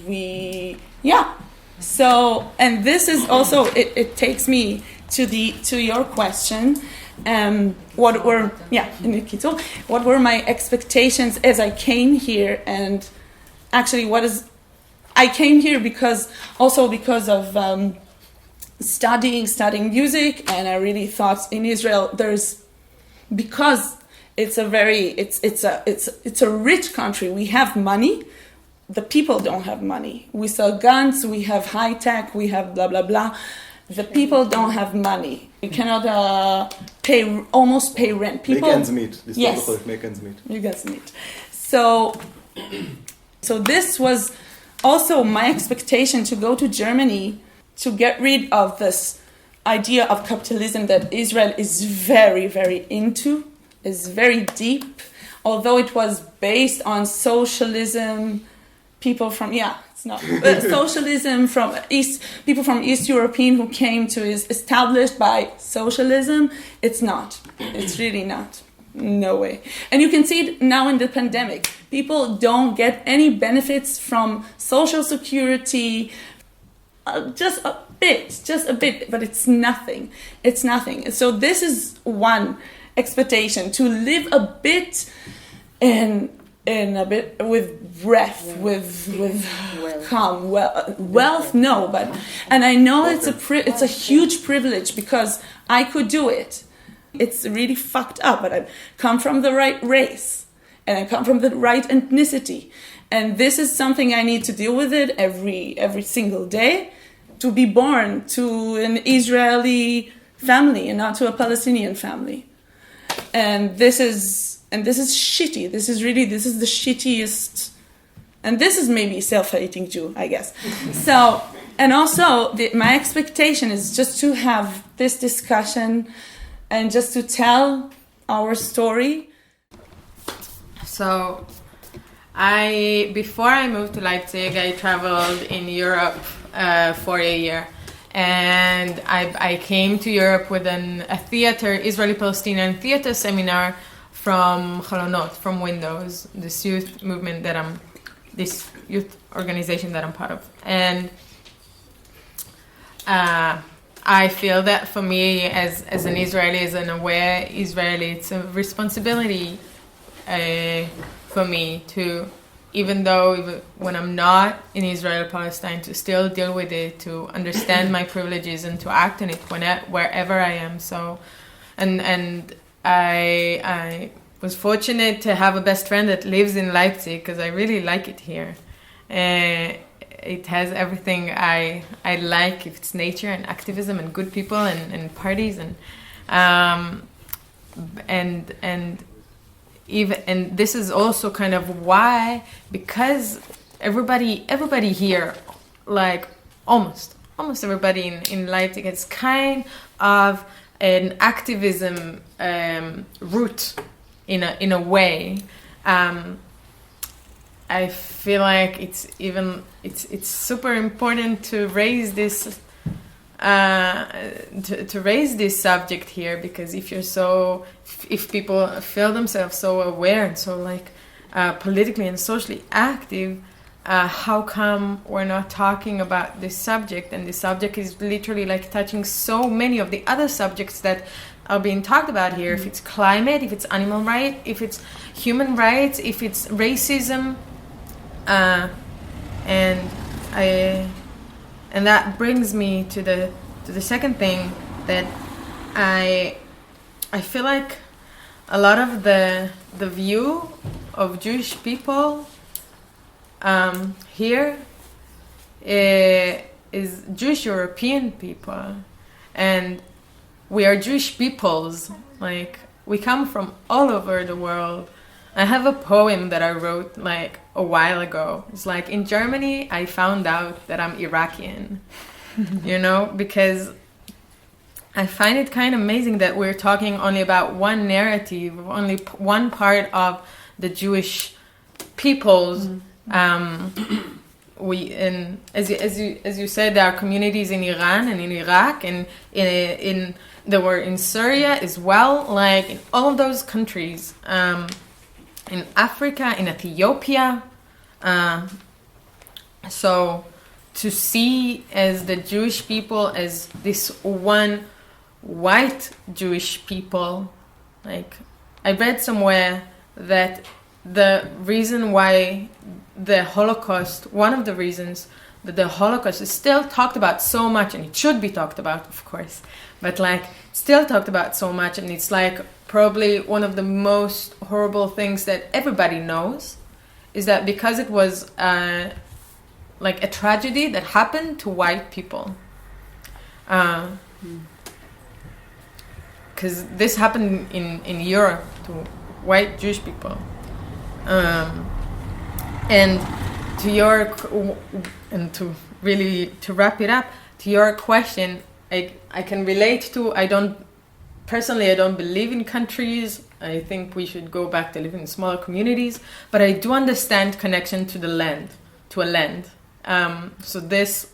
So, and this is also, it takes me to your question. What were my expectations as I came here? And actually, I came here because of studying music, and I really thought in Israel because it's a rich country. We have money. The people don't have money. We sell guns. We have high tech. We have blah blah blah. The people don't have money. We cannot almost pay rent. People make ends meet. Yes. Make ends meet. You guys meet. So this was also my expectation to go to Germany to get rid of this idea of capitalism that Israel is very, very into, is very deep. Although it was based on socialism, socialism from people from East European who came to is established by socialism. It's not. It's really not. No way. And you can see it now in the pandemic. People don't get any benefits from social security, just a bit, but it's nothing. It's nothing. So this is one expectation, to live a bit in a bit with breath, with calm, wealth. No, but and I know it's a huge privilege because I could do it. It's really fucked up, but I come from the right race and I come from the right ethnicity, and this is something I need to deal with it every single day. To be born to an Israeli family and not to a Palestinian family, and this is shitty. This is the shittiest, and this is maybe self-hating Jew, I guess. So, and also my expectation is just to have this discussion and just to tell our story. So, before I moved to Leipzig, I traveled in Europe for a year. And I came to Europe with a theater, Israeli-Palestinian theater seminar from Chalonot, from Windows, this youth movement this youth organization that I'm part of. And I feel that for me, as an Israeli, as an aware Israeli, it's a responsibility for me to, even when I'm not in Israel or Palestine, to still deal with it, to understand my privileges and to act on it wherever I am. So, and I was fortunate to have a best friend that lives in Leipzig because I really like it here. It has everything I like. It's nature and activism and good people and parties and this is also kind of why, because everybody here, like almost everybody in Leipzig, it's kind of an activism route in a way. I feel like it's super important to raise this to raise this subject here, because if people feel themselves so aware and so like politically and socially active, how come we're not talking about this subject? And this subject is literally like touching so many of the other subjects that are being talked about here. If it's climate, if it's animal rights, if it's human rights, if it's racism, and that brings me to the second thing, that I feel like a lot of the view of Jewish people here is Jewish European people, and we are Jewish peoples. Like, we come from all over the world. I have a poem that I wrote like a while ago. It's like, in Germany I found out that I'm Iraqian. You know, because I find it kind of amazing that we're talking only about one narrative, only one part of the Jewish peoples. And as you said, there are communities in Iran and in Iraq and there were in Syria as well, like in all of those countries, in Africa, in Ethiopia. So to see as the Jewish people as this one white Jewish people, like I read somewhere that the reason why the Holocaust, one of the reasons that the Holocaust is still talked about so much, and it should be talked about, of course, but like still talked about so much, and it's like probably one of the most horrible things that everybody knows, is that because it was like a tragedy that happened to white people. Because this happened in Europe to white Jewish people. And to wrap it up, to your question, I can relate to, I don't believe in countries. I think we should go back to live in smaller communities, but I do understand connection to the land, to a land. So this,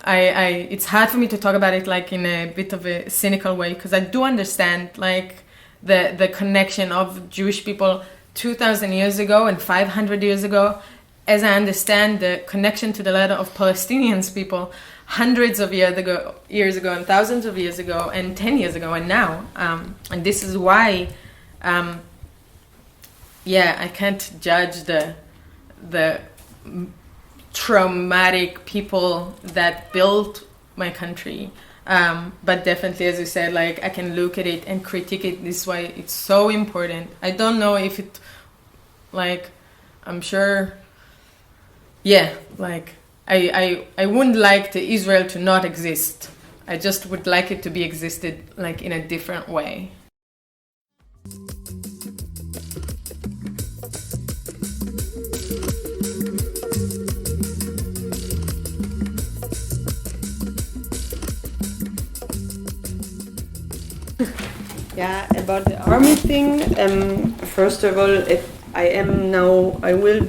it's hard for me to talk about it like in a bit of a cynical way, because I do understand like the connection of Jewish people 2,000 years ago and 500 years ago, as I understand the connection to the land of Palestinians people hundreds of years ago and thousands of years ago and 10 years ago and now. And this is why, I can't judge the traumatic people that built my country. But definitely, as you said, like I can look at it and critique it this way. It's so important. I don't know if it, like, I'm sure, like I wouldn't like the Israel to not exist. I just would like it to be existed like in a different way. Yeah, about the army thing. First of all, I will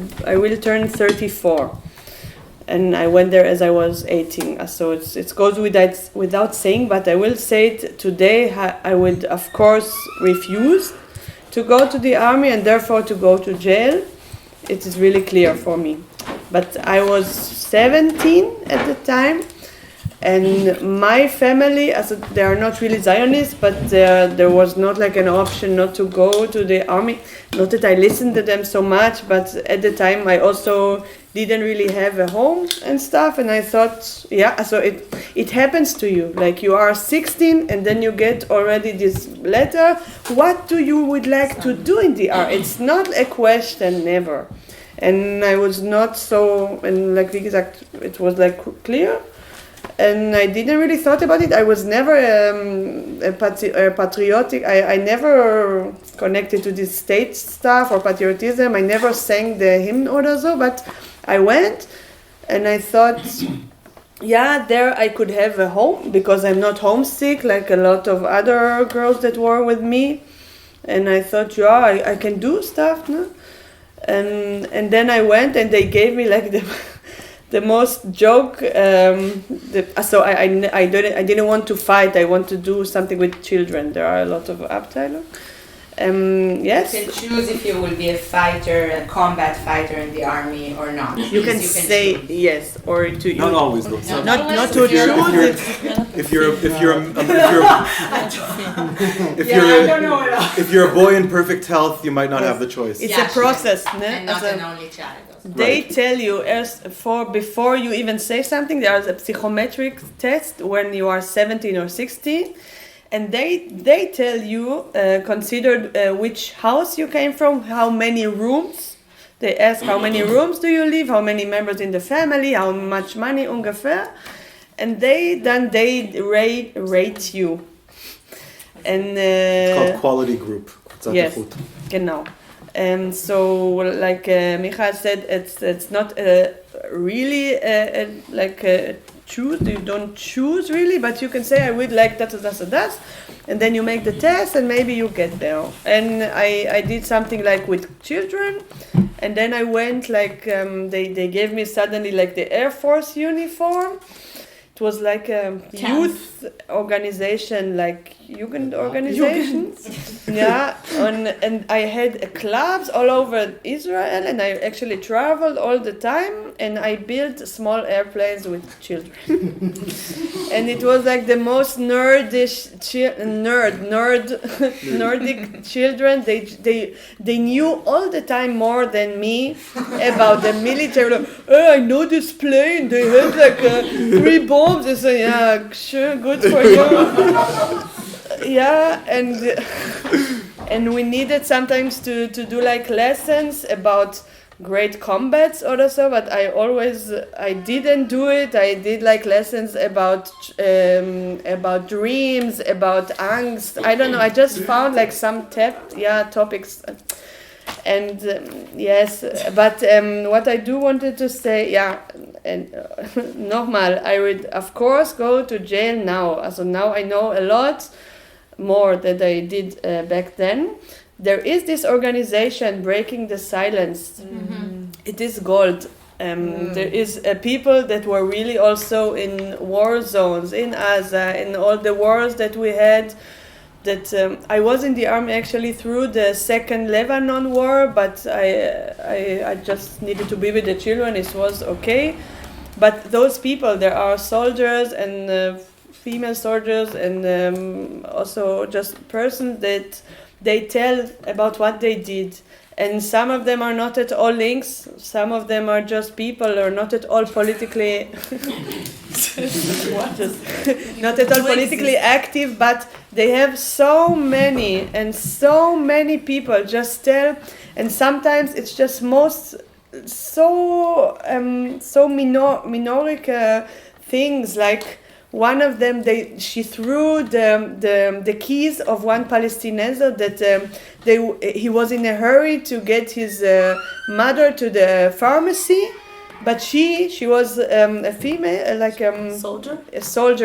turn 34, and I went there as I was 18. So it goes without saying, but I will say it today. I would of course refuse to go to the army and therefore to go to jail. It is really clear for me. But I was 17 at the time. And my family, they are not really Zionists, but there was not like an option not to go to the army. Not that I listened to them so much, but at the time I also didn't really have a home and stuff. And I thought, so it happens to you. Like you are 16 and then you get already this letter. What do you would like to do in the army? It's not a question, never. And I was not so, and like it was like clear. And I didn't really thought about it. I was never patriotic. I never connected to this state stuff or patriotism. I never sang the hymn or so, but I went and I thought, there I could have a home because I'm not homesick like a lot of other girls that were with me. And I thought, I can do stuff, no? And then I went and they gave me like the most joke. So I didn't want to fight. I want to do something with children. There are a lot of Abteilungen. Yes. You can choose if you will be a fighter, a combat fighter in the army or not. You can say choose. yes, or to Not you. always though. Not to choose. If you're I don't know at all. if you're a boy in perfect health, you might not have the choice. It's Yeah, a process, sure. ne? And not As an a- only child. Also. They tell you before you even say something, there's a psychometric test when you are 17 or 16, and they tell you consider which house you came from, how many rooms. They ask how many rooms do you live, how many members in the family, how much money ungefähr, and they rate you. And It's called quality group. yes, genau. So, like Michael said, it's not really choose. You don't choose really, but you can say I would like that, and then you make the test, and maybe you get there. And I did something like with children, and then I went they gave me suddenly like the Air Force uniform. It was like a youth organization, like Jugend organization. Yeah, and I had clubs all over Israel, and I actually traveled all the time, and I built small airplanes with children. And it was like the most nerdic children. They knew all the time more than me about the military. Like, oh, I know this plane. They have like 3 bombs. I say, yeah, sure, good for you. Yeah, and we needed sometimes to do like lessons about great combats or so, but I didn't do it. I did like lessons about dreams, about angst. I don't know. I just found like some topics. And yes, but what I do wanted to say, and normal, I would of course go to jail now. So now I know a lot more than I did back then. There is this organization, Breaking the Silence. Mm-hmm. It is gold. There is people that were really also in war zones, in Gaza, in all the wars that we had. That I was in the army actually through the second Lebanon war, but I just needed to be with the children. It was okay. But those people, there are soldiers and female soldiers and also just persons that they tell about what they did. And some of them are not at all links. Some of them are just people or not at all politically not at all politically active, but they have so many people just tell, and sometimes it's just minoric things. Like one of them, she threw the keys of one Palestinian that he was in a hurry to get his mother to the pharmacy, but she was a female, like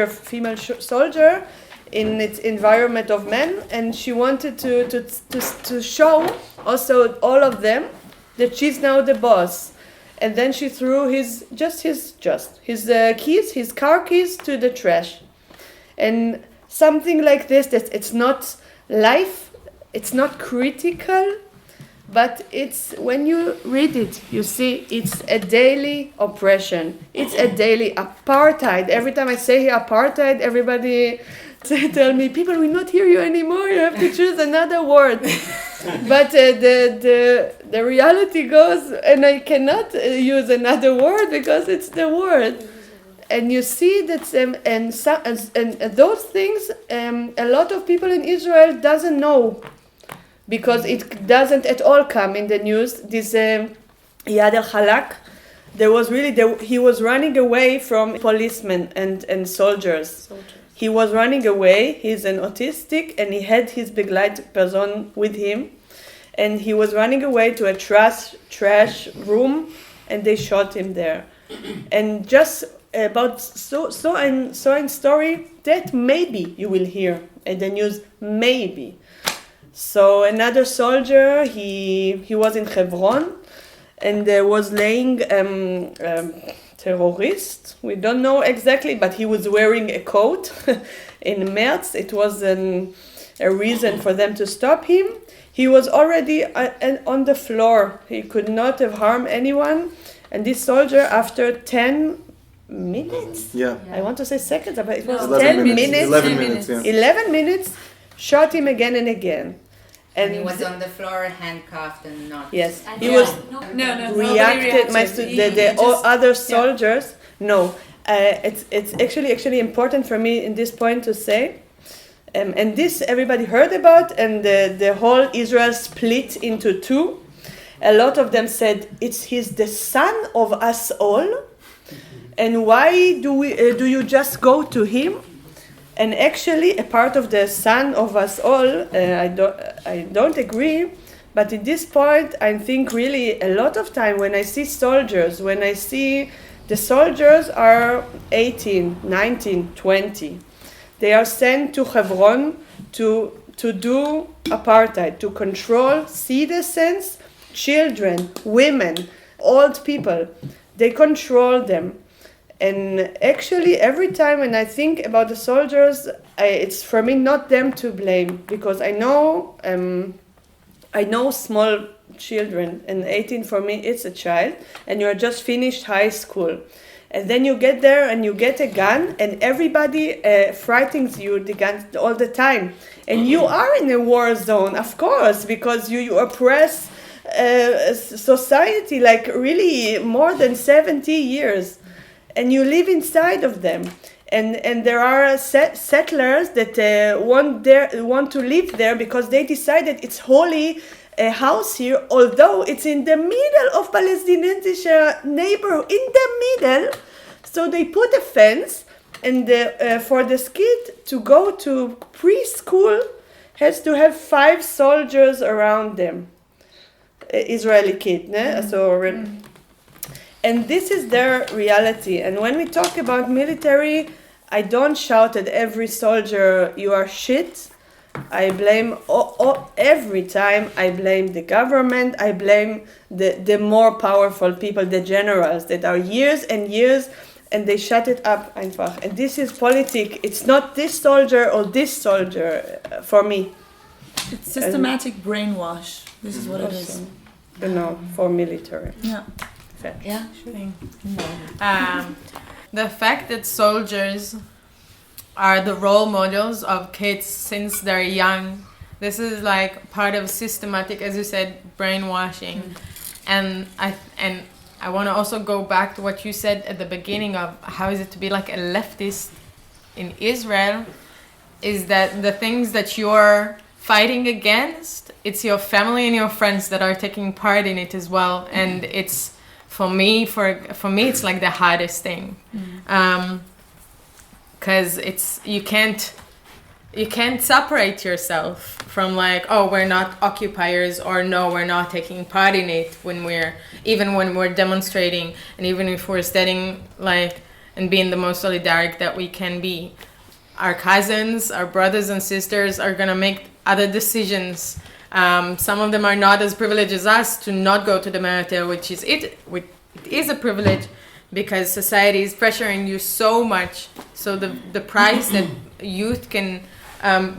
female soldier in its environment of men, and she wanted to show also all of them that she's now the boss. And then she threw his keys, his car keys, to the trash. And something like this, that it's not life, it's not critical, but it's, when you read it, you see it's a daily oppression. It's a daily apartheid. Every time I say here apartheid, everybody tell me, people will not hear you anymore, you have to choose another word. But the reality goes, and I cannot use another word because it's the word. And you see that, and those things, a lot of people in Israel doesn't know, because it doesn't at all come in the news. This Yad al-Halak, he was running away from policemen and soldiers. He was running away. He's an autistic, and he had his Begleit Person with him, and he was running away to a trash room, and they shot him there. And just about so in story that maybe you will hear in the news, maybe. So another soldier, he was in Hebron, and there was laying terrorist. We don't know exactly, but he was wearing a coat. In März, it was a reason for them to stop him. He was already on the floor. He could not have harmed anyone. And this soldier, after 10 minutes, I want to say seconds, but it was 10 minutes, 11 minutes, 11 minutes, shot him again and again. And he was on the floor, handcuffed, and not. Yes, he was reacted. Other soldiers. No, it's actually important for me in this point to say, and this everybody heard about, and the whole Israel split into two. A lot of them said he's the son of us all, and why do you just go to him? And actually, a part of the son of us all, I don't agree, but at this point, I think really a lot of time when I see soldiers, when I see the soldiers are 18, 19, 20, they are sent to Hebron to do apartheid, to control citizens, children, women, old people. They control them. And actually, every time when I think about the soldiers, it's for me not them to blame, because I know small children, and 18 for me it's a child, and you are just finished high school, and then you get there and you get a gun, and everybody frightens you the gun all the time, and you are in a war zone, of course, because you oppress society like really more than 70 years. And you live inside of them, and there are settlers that want to live there because they decided it's holy house here, although it's in the middle of Palestinian neighborhood, in the middle. So they put a fence, and for the kid to go to preschool has to have 5 soldiers around them, Israeli kid, ne? So. And this is their reality. And when we talk about military, I don't shout at every soldier, you are shit. I blame, every time I blame the government, I blame the more powerful people, the generals that are years and years, and they shut it up einfach. And this is politics. It's not this soldier or this soldier for me. It's systematic brainwash. This is what it is. For military. Yeah. Yeah, sure. The fact that soldiers are the role models of kids since they're young, this is like part of systematic, as you said, brainwashing. And I want to also go back to what you said at the beginning of how is it to be like a leftist in Israel, is that the things that you're fighting against, it's your family and your friends that are taking part in it as well. And it's for me, it's like the hardest thing, because you can't separate yourself from like, oh, we're not occupiers, or no, we're not taking part in it when we're demonstrating, and even if we're standing like and being the most solidaric that we can be. Our cousins, our brothers and sisters are gonna make other decisions. Some of them are not as privileged as us to not go to the military, which is a privilege, because society is pressuring you so much. So the price that youth can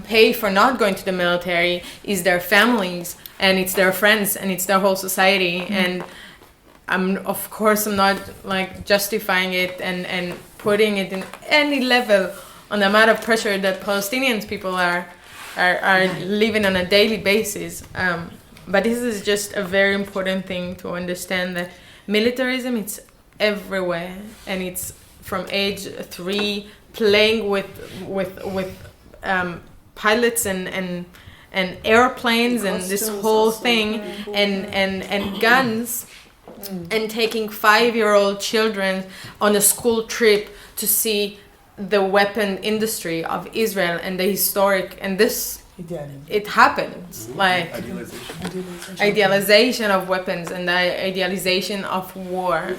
pay for not going to the military is their families, and it's their friends, and it's their whole society. And I'm not like justifying it and putting it in any level on the amount of pressure that Palestinian people are living on a daily basis. But this is just a very important thing to understand, that militarism, it's everywhere, and it's from age 3, playing with pilots and airplanes and this whole thing, and guns, and taking 5-year-old children on a school trip to see the weapon industry of Israel and the historic, and this, it happens, like idealization of weapons and the idealization of war.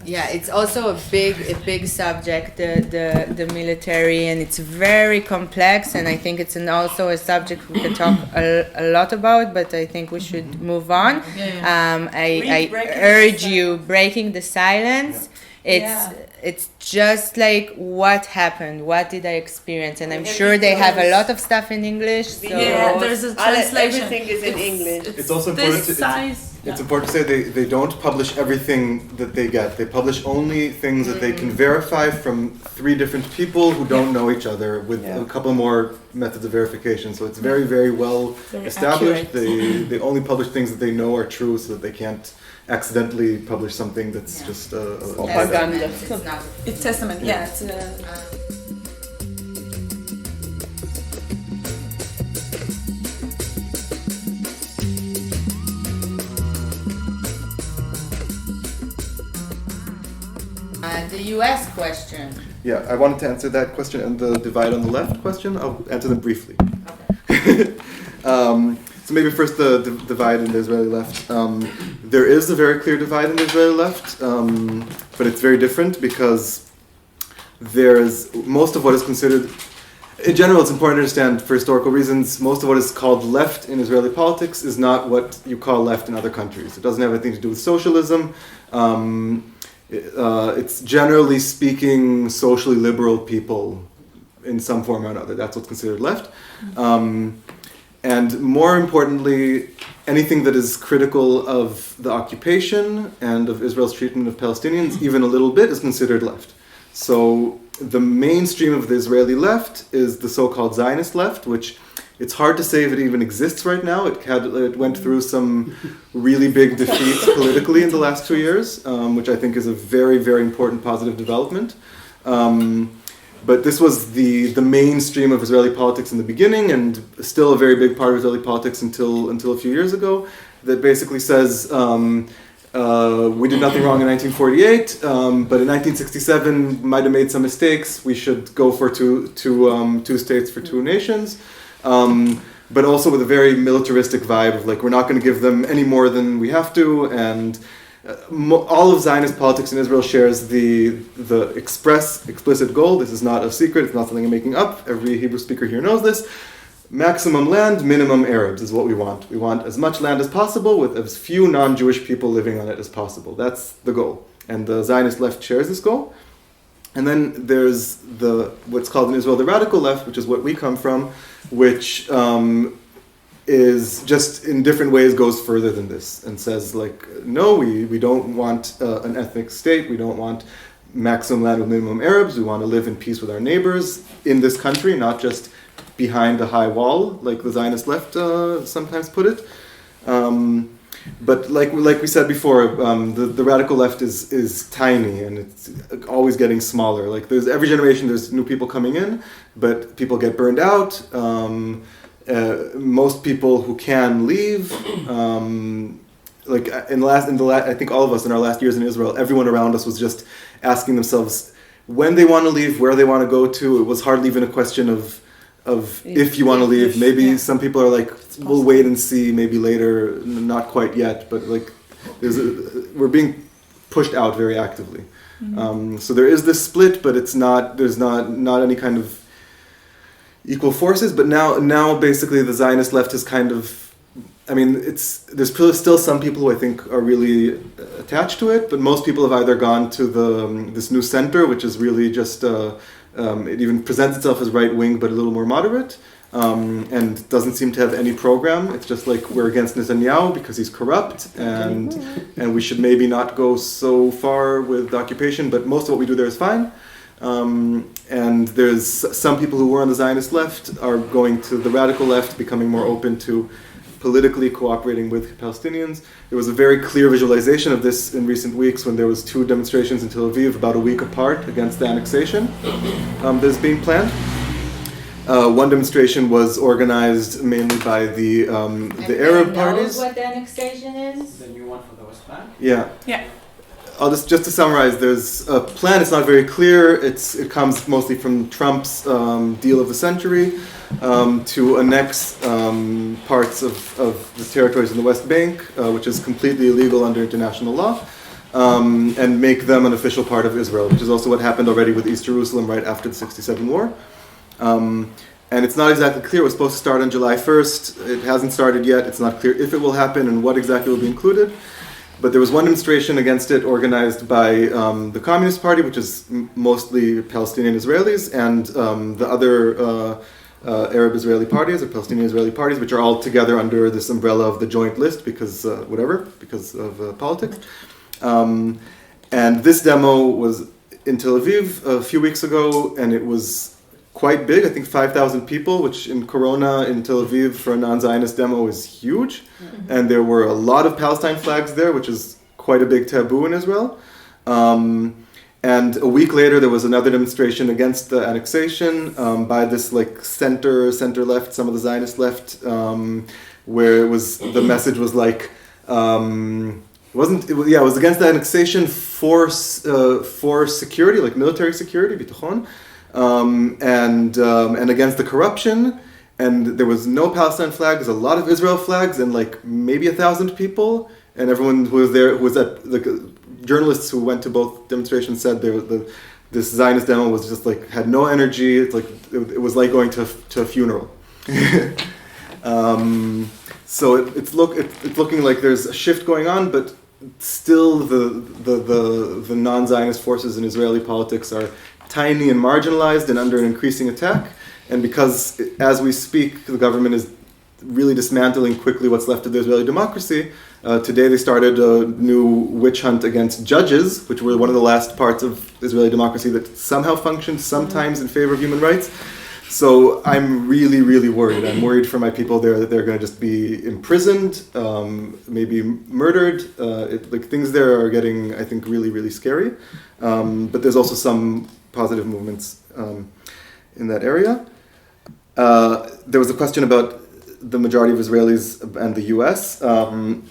Yeah, it's also a big subject, the military, and it's very complex, and I think it's also a subject we can talk a lot about, but I think we should move on. I urge you, breaking the silence. It's just like what happened, what did I experience, and I'm sure they have a lot of stuff in English. So there's a translation. Everything is in English. It's also important it's important to say they don't publish everything that they get. They publish only things that they can verify from 3 different people who don't know each other with a couple more methods of verification. So it's very, very well established. They only publish things that they know are true so that they can't accidentally publish something that's just propaganda. It's testament, It's the U.S. question. Yeah, I wanted to answer that question and the divide on the left question. I'll answer them briefly. Okay. So maybe first the divide in the Israeli left. There is a very clear divide in the Israeli left, but it's very different because there's most of what is considered, in general, it's important to understand for historical reasons, most of what is called left in Israeli politics is not what you call left in other countries. It doesn't have anything to do with socialism. It's generally speaking socially liberal people in some form or another. That's what's considered left. And more importantly, anything that is critical of the occupation and of Israel's treatment of Palestinians, even a little bit, is considered left. So the mainstream of the Israeli left is the so-called Zionist left, which it's hard to say if it even exists right now. It went through some really big defeats politically in the last 2 years, which I think is a very, very important positive development. But this was the mainstream of Israeli politics in the beginning, and still a very big part of Israeli politics until a few years ago, that basically says we did nothing wrong in 1948, but in 1967 might have made some mistakes. We should go for two states for 2 nations. But also with a very militaristic vibe of like, we're not going to give them any more than we have to, and all of Zionist politics in Israel shares the explicit goal. This is not a secret, it's not something I'm making up. Every Hebrew speaker here knows this. Maximum land, minimum Arabs is what we want. We want as much land as possible with as few non-Jewish people living on it as possible. That's the goal. And the Zionist left shares this goal. And then there's what's called in Israel the radical left, which is what we come from, which is just in different ways goes further than this and says like, no, we don't want an ethnic state. We don't want maximum land with minimum Arabs. We want to live in peace with our neighbors in this country, not just behind a high wall, like the Zionist left sometimes put it. But like we said before, the radical left is tiny and it's always getting smaller. Like there's every generation there's new people coming in, but people get burned out. Most people who can leave. I think all of us in our last years in Israel, everyone around us was just asking themselves when they want to leave, where they want to go to. It was hardly even a question of if you want to leave. Maybe some people are like, we'll wait and see, maybe later, not quite yet, but like we're being pushed out very actively. Mm-hmm. So there is this split, but there's not any kind of equal forces. But now basically the Zionist left is kind of, there's still some people who I think are really attached to it, but most people have either gone to this new center, which is really just it even presents itself as right wing, but a little more moderate, and doesn't seem to have any program. It's just like we're against Netanyahu because he's corrupt, and we should maybe not go so far with the occupation. But most of what we do there is fine. And there's some people who were on the Zionist left are going to the radical left, becoming more open to politically cooperating with Palestinians. There was a very clear visualization of this in recent weeks when there was 2 demonstrations in Tel Aviv about a week apart against the annexation that's being planned. One demonstration was organized mainly by the Arab parties. What the annexation is? The new one for the West Bank? Yeah. I'll just to summarize, there's a plan. It's not very clear. It comes mostly from Trump's deal of the century to annex parts of the territories in the West Bank, which is completely illegal under international law, and make them an official part of Israel, which is also what happened already with East Jerusalem right after the '67 war. And it's not exactly clear. It was supposed to start on July 1st. It hasn't started yet. It's not clear if it will happen and what exactly will be included. But there was one demonstration against it organized by the Communist Party, which is mostly Palestinian Israelis, and the other Arab Israeli parties or Palestinian Israeli parties, which are all together under this umbrella of the joint list because of politics. And this demo was in Tel Aviv a few weeks ago, and it was quite big. I think 5,000 people, which in Corona in Tel Aviv for a non-Zionist demo is huge. Mm-hmm. And there were a lot of Palestine flags there, which is quite a big taboo in Israel. And a week later, there was another demonstration against the annexation by this like center-left, some of the Zionist left, where the message was like, it was against the annexation for security, like military security, bitachon, and against the corruption. And there was no Palestine flags, a lot of Israel flags, and like maybe 1,000 people. And everyone who was there, journalists who went to both demonstrations said this Zionist demo was just like had no energy. It's like it was like going to a funeral. So it's looking like there's a shift going on, but still the non-Zionist forces in Israeli politics are tiny and marginalized and under an increasing attack. And because as we speak, the government is really dismantling quickly what's left of the Israeli democracy. Today they started a new witch hunt against judges, which were one of the last parts of Israeli democracy that somehow functioned sometimes in favor of human rights. So I'm really, really worried. I'm worried for my people there that they're going to just be imprisoned, maybe murdered. Things there are getting, I think, really, really scary. But there's also some positive movements in that area. There was a question about the majority of Israelis and the U.S. I'm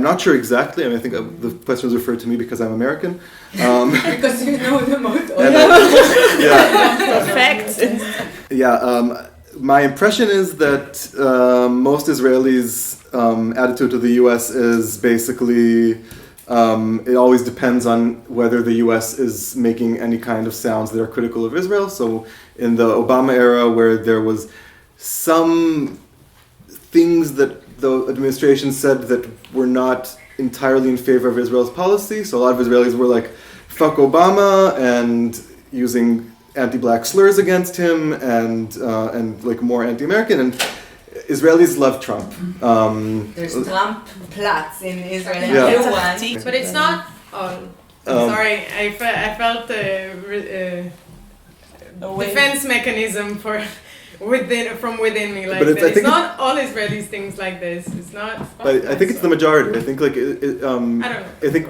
not sure exactly. I mean, I think the question was referred to me because I'm American. Because you know the most. Facts. My impression is that most Israelis' attitude to the U.S. is basically it always depends on whether the U.S. is making any kind of sounds that are critical of Israel. So in the Obama era, where there was some things that the administration said that were not entirely in favor of Israel's policy. So a lot of Israelis were like, fuck Obama, and using anti-black slurs against him, and like more anti-American. And Israelis love Trump. There's Trump plots in Israel. Yeah. But it's not all. Sorry, I felt defense mechanism from within me, like but it's not all Israelis things like this. It's not. But I think it's the majority. I think like I don't know. I think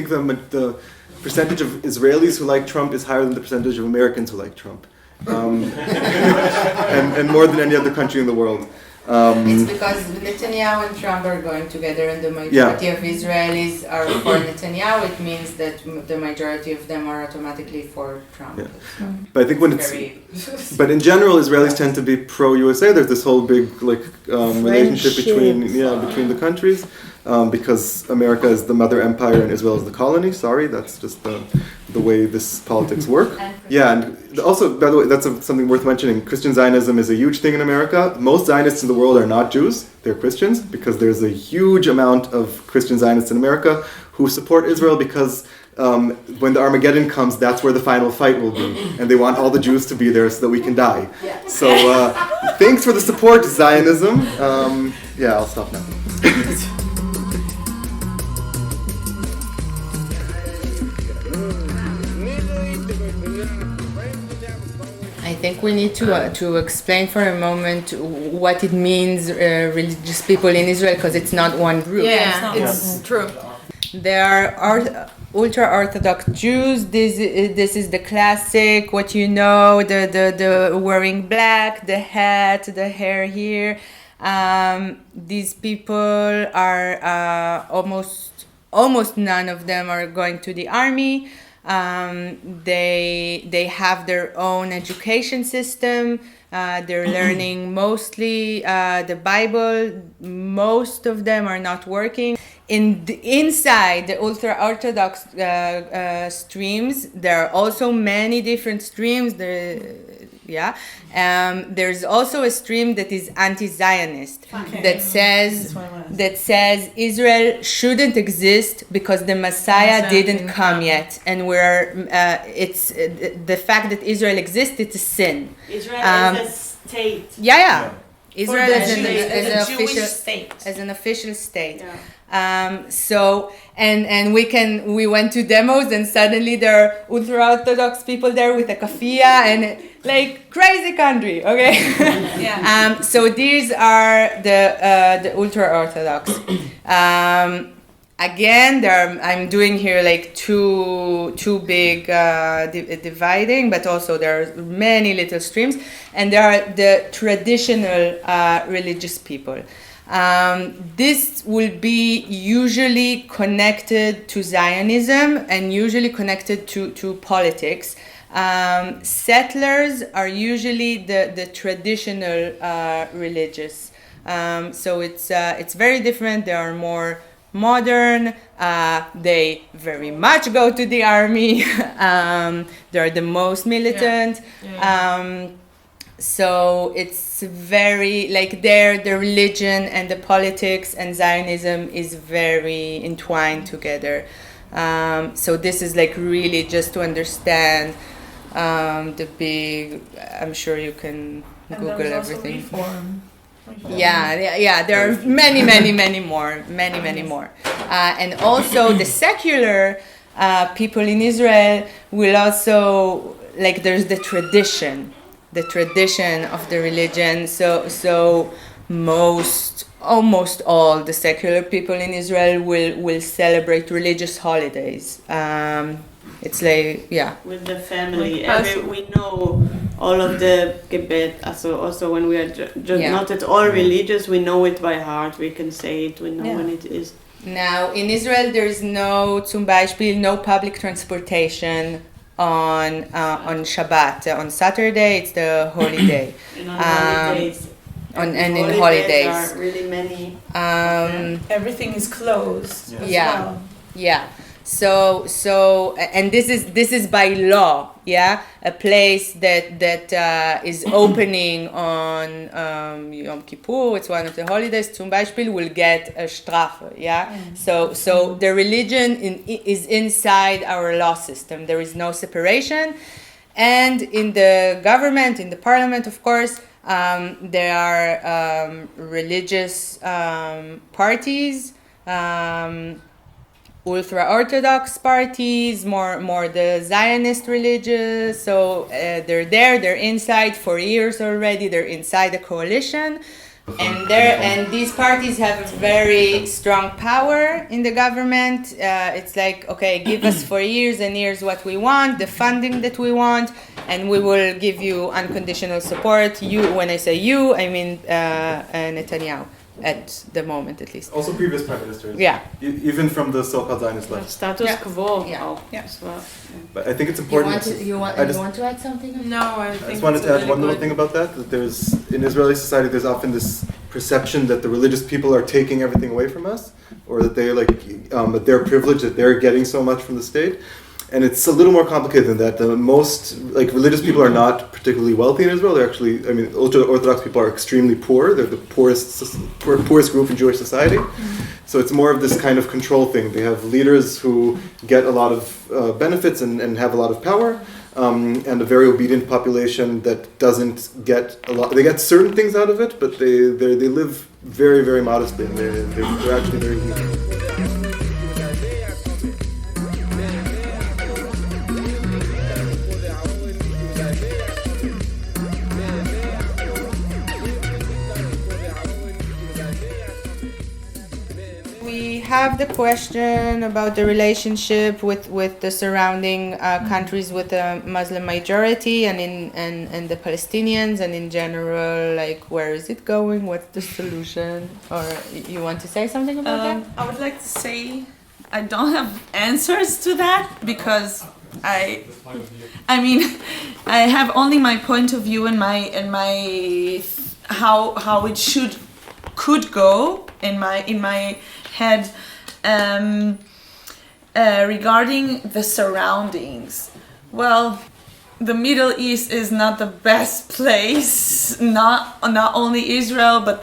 the percentage of Israelis who like Trump is higher than the percentage of Americans who like Trump, and more than any other country in the world. It's because Netanyahu and Trump are going together, and the majority of Israelis are for Netanyahu. It means that the majority of them are automatically for Trump. Yeah. But I think but in general, Israelis tend to be pro-USA. There's this whole big relationship between the countries, because America is the mother empire and Israel is the colony. Sorry, that's just the way this politics work. And also, by the way, that's something worth mentioning. Christian Zionism is a huge thing in America. Most Zionists in the world are not Jews, they're Christians, because there's a huge amount of Christian Zionists in America who support Israel because when the Armageddon comes, that's where the final fight will be. And they want all the Jews to be there so that we can die. So thanks for the support, Zionism. I'll stop now. I think we need to explain for a moment what it means religious people in Israel, because it's not one group. It's true. There are ultra-Orthodox Jews. This is the classic, what you know, the wearing black, the hat, the hair here. These people are almost none of them are going to the army. They have their own education system. They're learning mostly the Bible. Most of them are not working. Inside the ultra-Orthodox streams, there are also many different streams. Yeah, there's also a stream that is anti-Zionist that says Israel shouldn't exist because the Messiah didn't come yet, and it's the fact that Israel exists, it's a sin. Israel is a state. Yeah. Israel is an Jewish state. As an official state. Yeah. So we went to demos, and suddenly there are ultra-Orthodox people there with a kafia and like crazy country, okay? So these are the ultra-Orthodox. Again, I'm doing here like two big dividing, but also there are many little streams, and there are the traditional religious people. This will be usually connected to Zionism and usually connected to politics. Settlers are usually the traditional religious. So it's very different. They are more modern. They very much go to the army. They are the most militant. So it's very like the religion and the politics and Zionism is very entwined together. So this is like really just to understand the big. I'm sure you can Google everything. Reform. Yeah. There are many more. And also the secular people in Israel will also like there's the tradition of the religion. So almost all the secular people in Israel will celebrate religious holidays. It's like with the family. We know all of the gebet. Also when we are not at all religious, we know it by heart. We can say it. We know when it is. Now in Israel, there is no zum Beispiel, no public transportation on Shabbat. On Saturday, it's the holy day. And on holidays. In holidays. Are really many. Everything is closed. As well. Yeah. So and this is by law. Yeah, a place that is opening on Yom Kippur. It's one of the holidays. Zum Beispiel will get a Strafe. Yeah. So the religion is inside our law system. There is no separation, and in the government, in the parliament, of course, there are religious parties. Ultra-Orthodox parties, more the Zionist religious. So they're inside for years already. They're inside the coalition, and these parties have very strong power in the government. It's like, okay, give us for years and years what we want, the funding that we want, and we will give you unconditional support. When I say you, I mean Netanyahu. At the moment, at least. Also previous prime ministers. Yeah. Even from the so-called Zionist left. Status quo. As well. But I think it's important. You want to add something? No, I just wanted to add one little thing about that. That there's in Israeli society, there's often this perception that the religious people are taking everything away from us, or that they that they're privileged, that they're getting so much from the state. And it's a little more complicated than that. Most religious people are not particularly wealthy in Israel. They're actually, ultra-Orthodox people are extremely poor. They're the poorest group in Jewish society. So it's more of this kind of control thing. They have leaders who get a lot of benefits and have a lot of power, and a very obedient population that doesn't get a lot. They get certain things out of it, but they live very, very modestly, and they're actually very weak. Have the question about the relationship with the surrounding countries with a Muslim majority and the Palestinians, and in general, like where is it going? What's the solution? Or you want to say something about that? I would like to say I don't have answers to that because I have only my point of view and my how it could go in my head regarding the surroundings. Well, the Middle East is not the best place, not only Israel, but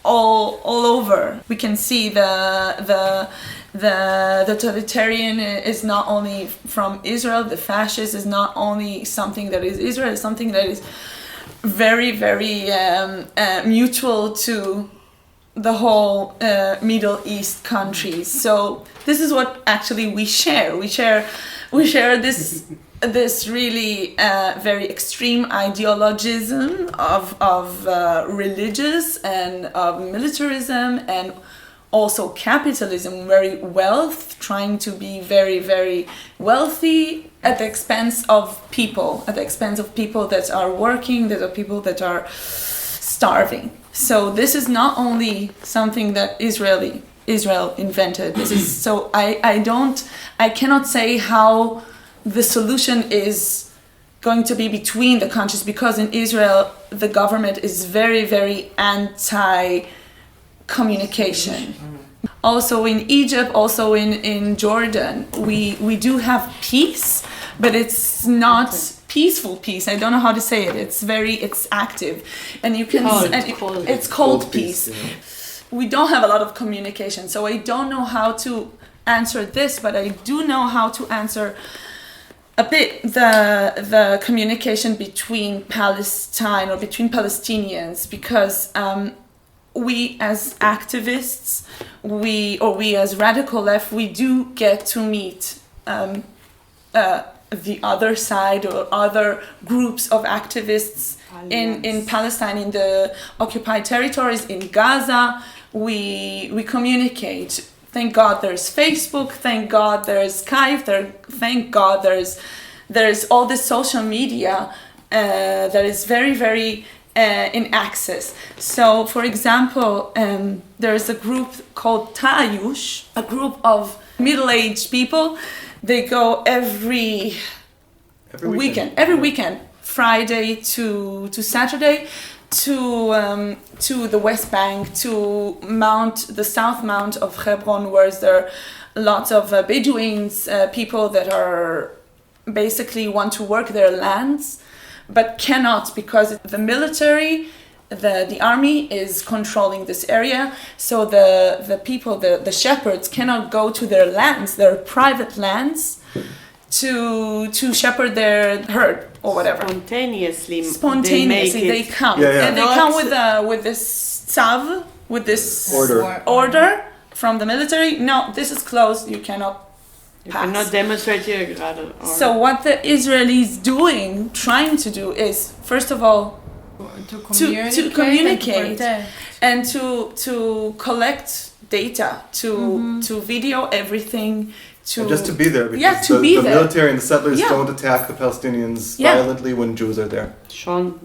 all over. We can see the totalitarian is not only from Israel, the fascist is not only something that is Israel, it's something that is very, very mutual to the whole Middle East countries. So this is what actually we share. We share this really very extreme ideologism of religious and of militarism and also capitalism, very wealth, trying to be very, very wealthy at the expense of people that are working, that are people that are starving. So this is not only something that Israel invented. This is so I cannot say how the solution is going to be between the countries, because in Israel the government is very, very anti-communication. Also in Egypt, also in Jordan, we do have peace, but it's not peaceful peace. I don't know how to say it. It's active, and you can it's cold peace. Yeah. We don't have a lot of communication, so I don't know how to answer this, but I do know how to answer a bit the communication between Palestine or between Palestinians, because we as activists, we as radical left, we do get to meet the other side or other groups of activists in Palestine, in the occupied territories, in Gaza. We communicate. Thank God there's Facebook. Thank God there's Skype. Thank God there's all this social media that is very, very in access. So, for example, there's a group called Ta'ayush, a group of middle-aged people. They go every weekend, Friday to Saturday, to the West Bank, to the South Mount of Hebron, where there are lots of Bedouins, people that are basically want to work their lands, but cannot, because the military, the army is controlling this area. So the people, the shepherds, cannot go to their lands, their private lands, to shepherd their herd or whatever. Spontaneously they come. And they come with this tzav, with this order from the military. No, this is closed. You cannot pass. You cannot demonstrate your grado. So what the Israelis trying to do is, first of all, to communicate and to collect data, to video everything. And just to be there, because the military and the settlers don't attack the Palestinians violently when Jews are there. Sean,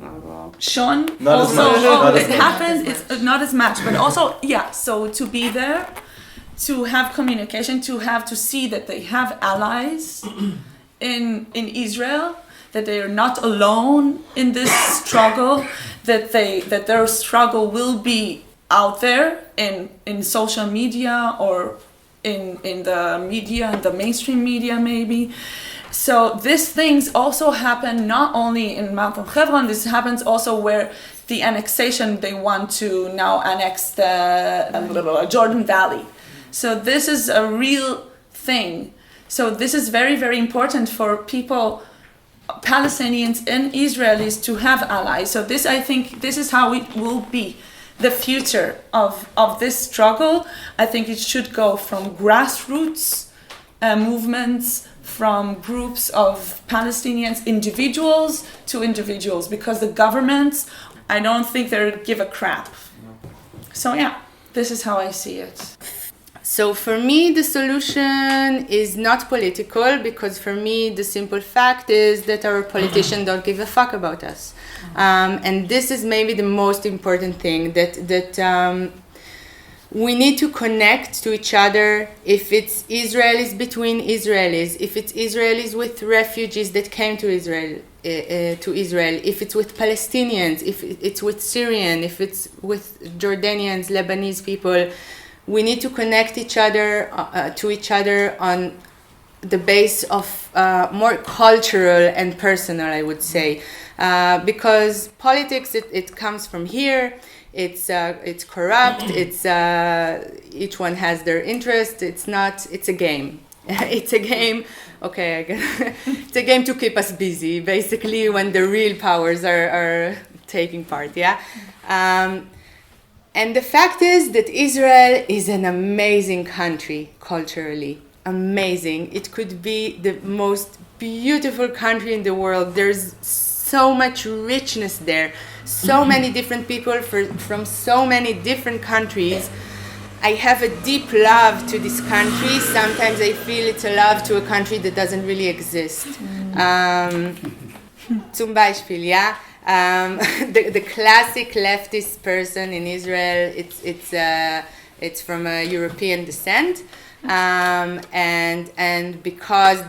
not also, as much. It happens. It's not as much, but also so to be there, to have communication, to see that they have allies in Israel, that they are not alone in this struggle, that their struggle will be out there in social media or in the media, in the mainstream media maybe. So these things also happen not only in Mount of Hebron, this happens also where the annexation, they want to now annex the Jordan Valley. So this is a real thing. So this is very, very important for people, Palestinians and Israelis, to have allies. So this, I think, this is how it will be. The future of this struggle, I think it should go from grassroots movements, from groups of Palestinians, individuals to individuals, because the governments, I don't think they give a crap. So this is how I see it. So for me, the solution is not political, because for me, the simple fact is that our politicians don't give a fuck about us. And this is maybe the most important thing, that we need to connect to each other. If it's Israelis between Israelis, if it's Israelis with refugees that came to Israel, if it's with Palestinians, if it's with Syrian, if it's with Jordanians, Lebanese people, we need to connect to each other on the base of more cultural and personal, I would say, because politics it comes from here. It's corrupt. It's each one has their interest. It's a game. It's a game. Okay, it's a game to keep us busy, basically, when the real powers are taking part. Yeah. And the fact is that Israel is an amazing country culturally. Amazing. It could be the most beautiful country in the world. There's so much richness there. So many different people from so many different countries. I have a deep love to this country. Sometimes I feel it's a love to a country that doesn't really exist. Zum Beispiel, yeah. The classic leftist person in Israel, it's from a European descent, and because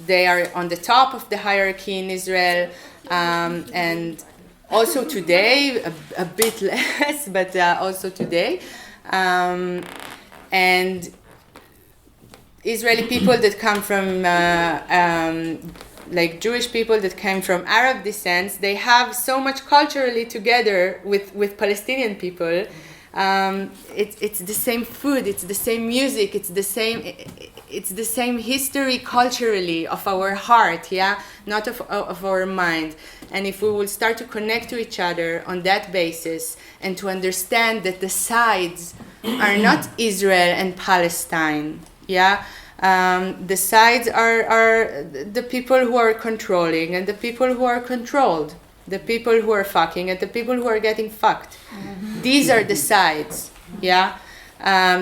they are on the top of the hierarchy in Israel, and also today a bit less, but also today, and Israeli people that come from like Jewish people that came from Arab descent, they have so much culturally together with Palestinian people. It's the same food, it's the same music, it's the same history culturally of our heart, yeah, not of our mind. And if we will start to connect to each other on that basis and to understand that the sides are not Israel and Palestine, yeah. The sides are the people who are controlling and the people who are controlled, the people who are fucking and the people who are getting fucked. Mm-hmm. These are the sides, yeah.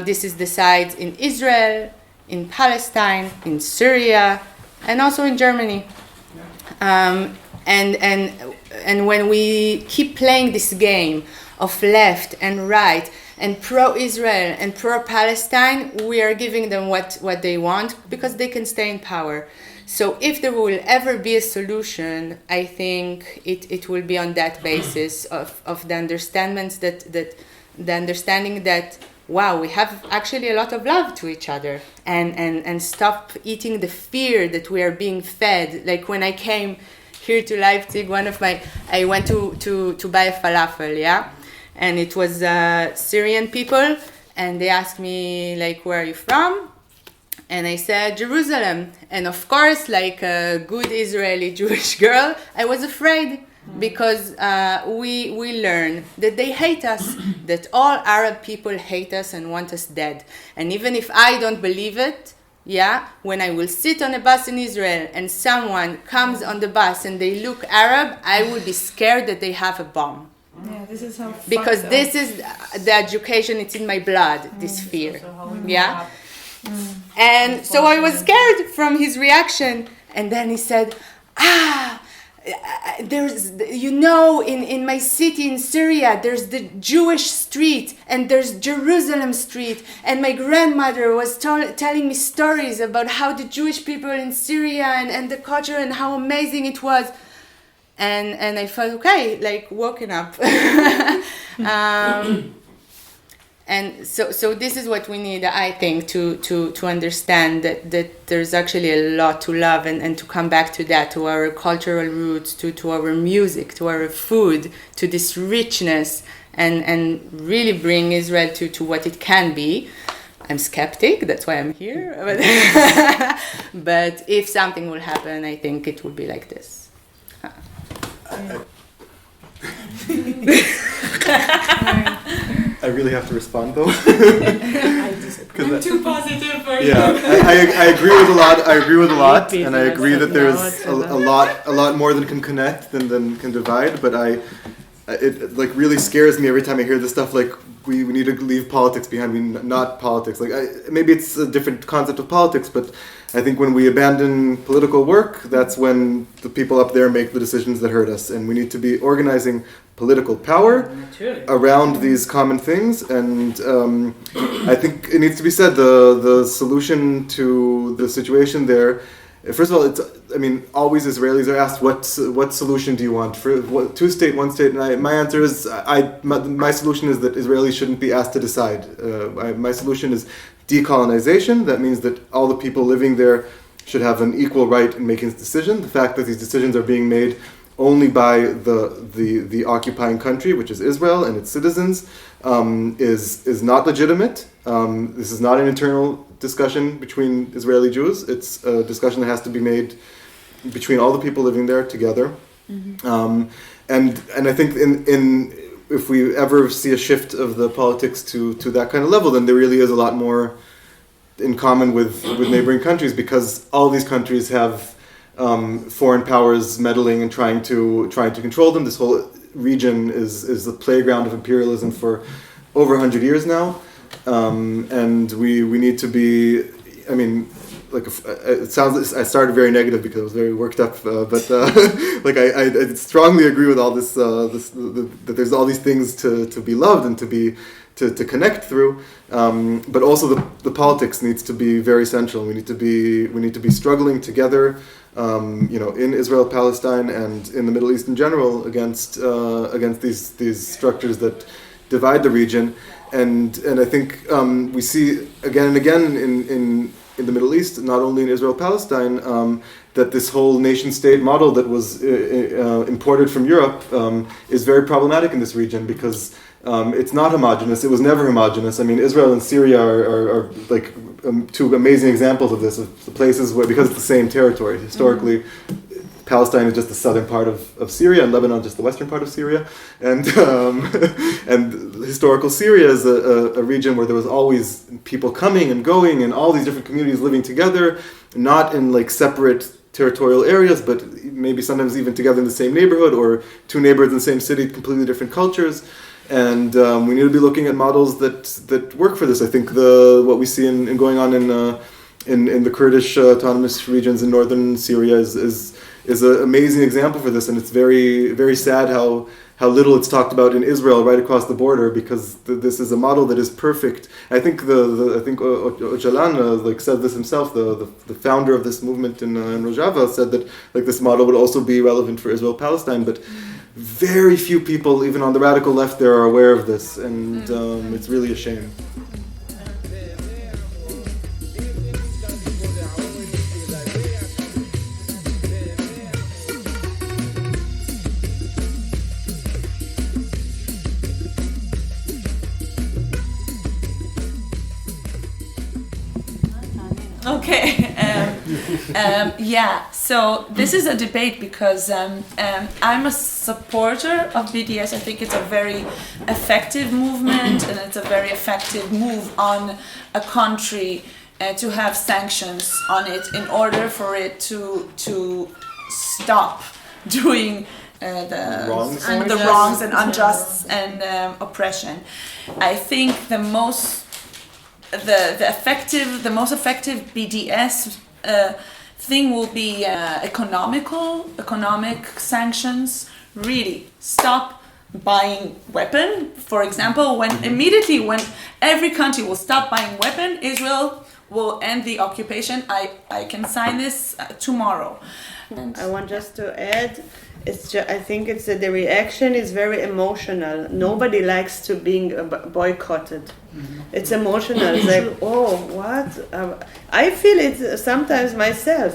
This is the sides in Israel, in Palestine, in Syria, and also in Germany. And when we keep playing this game of left and right, and pro-Israel and pro-Palestine, we are giving them what they want because they can stay in power. So if there will ever be a solution, I think it will be on that basis of the understanding that, wow, we have actually a lot of love to each other, and stop eating the fear that we are being fed. Like when I came here to Leipzig, I went to buy a falafel, yeah? And it was Syrian people, and they asked me, like, where are you from? And I said, Jerusalem. And of course, like a good Israeli Jewish girl, I was afraid because we learn that they hate us, that all Arab people hate us and want us dead. And even if I don't believe it, yeah, when I will sit on a bus in Israel and someone comes on the bus and they look Arab, I will be scared that they have a bomb. Yeah, this is how. Because this is the education, it's in my blood, this fear. Yeah? And so I was scared from his reaction. And then he said, there's, in my city in Syria, there's the Jewish street and there's Jerusalem street. And my grandmother was telling me stories about how the Jewish people in Syria and the culture and how amazing it was. And I felt okay, like woken up. And so this is what we need, I think, to understand that there's actually a lot to love and to come back to that, to our cultural roots, to our music, to our food, to this richness, and really bring Israel to what it can be. I'm skeptic, that's why I'm here. But if something will happen, I think it will be like this. I really have to respond though. I'm too positive for you. Yeah, I agree with a lot. And I agree that there's a lot more than can connect than can divide. But it like really scares me every time I hear this stuff. Like we need to leave politics behind. Not politics. Like maybe it's a different concept of politics, but I think when we abandon political work, that's when the people up there make the decisions that hurt us. And we need to be organizing political power around these common things. And I think it needs to be said, the solution to the situation there, first of all, always Israelis are asked, what solution do you want? For what, 2 state, 1 state? And my answer is, my solution is that Israelis shouldn't be asked to decide. My solution is decolonization. That means that all the people living there should have an equal right in making this decision. The fact that these decisions are being made only by the occupying country, which is Israel and its citizens, is not legitimate. This is not an internal discussion between Israeli Jews. It's a discussion that has to be made between all the people living there together. Mm-hmm. And I think if we ever see a shift of the politics to that kind of level, then there really is a lot more in common with neighboring countries, because all these countries have foreign powers meddling and trying to control them. This whole region is the playground of imperialism for over 100 years now, and we need to be. I mean, like it sounds. I started very negative because I was very worked up, but like I strongly agree with all this. That there's all these things to be loved and to connect through, but also the politics needs to be very central. We need to be struggling together, in Israel, Palestine, and in the Middle East in general against these structures that divide the region, and I think we see again and again in the Middle East, not only in Israel, Palestine, that this whole nation-state model that was imported from Europe is very problematic in this region, because it's not homogenous. It was never homogenous. I mean, Israel and Syria are like two amazing examples of this, of the places where, because it's the same territory, historically, Palestine is just the southern part of Syria, and Lebanon just the western part of Syria. And historical Syria is a region where there was always people coming and going, and all these different communities living together, not in like separate territorial areas, but maybe sometimes even together in the same neighborhood, or two neighborhoods in the same city, completely different cultures. And we need to be looking at models that work for this. I think what we see in going on in the Kurdish autonomous regions in northern Syria is an amazing example for this, and it's very, very sad how little it's talked about in Israel right across the border, because this is a model that is perfect. I think I think Öcalan said this himself. The founder of this movement in Rojava said that like this model would also be relevant for Israel Palestine, but very few people, even on the radical left, there are aware of this, and it's really a shame. Okay. So this is a debate because I'm a supporter of BDS. I think it's a very effective movement, and it's a very effective move on a country to have sanctions on it in order for it to stop doing the wrongs and unjust and oppression. I think the most effective BDS thing will be economic sanctions. Really stop buying weapon. For example, when every country will stop buying weapon, Israel will end the occupation. I can sign this tomorrow. I want just to add, I think it's the reaction is very emotional. Nobody likes to being boycotted. Mm-hmm. It's emotional. It's like, oh, what? I feel it sometimes myself,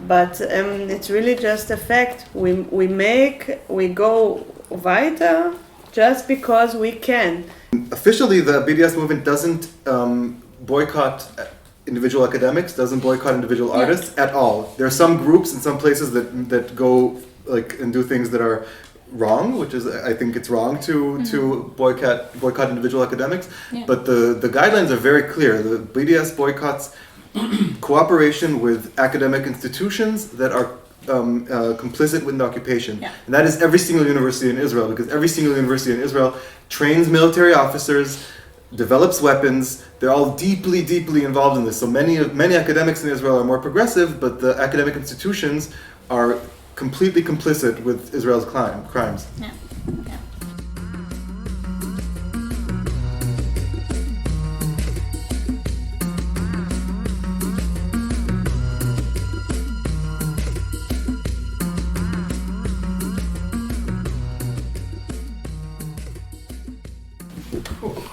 but it's really just a fact. We go weiter just because we can. Officially, the BDS movement doesn't boycott individual academics, doesn't boycott individual artists at all. There are some groups in some places that go and do things that are wrong, which is, I think it's wrong to boycott individual academics, but the guidelines are very clear. The BDS boycotts cooperation with academic institutions that are complicit with the occupation. Yeah. And that is every single university in Israel, because every single university in Israel trains military officers, develops weapons. They're all deeply, deeply involved in this. So many academics in Israel are more progressive, but the academic institutions are completely complicit with Israel's crimes. Yeah. Yeah.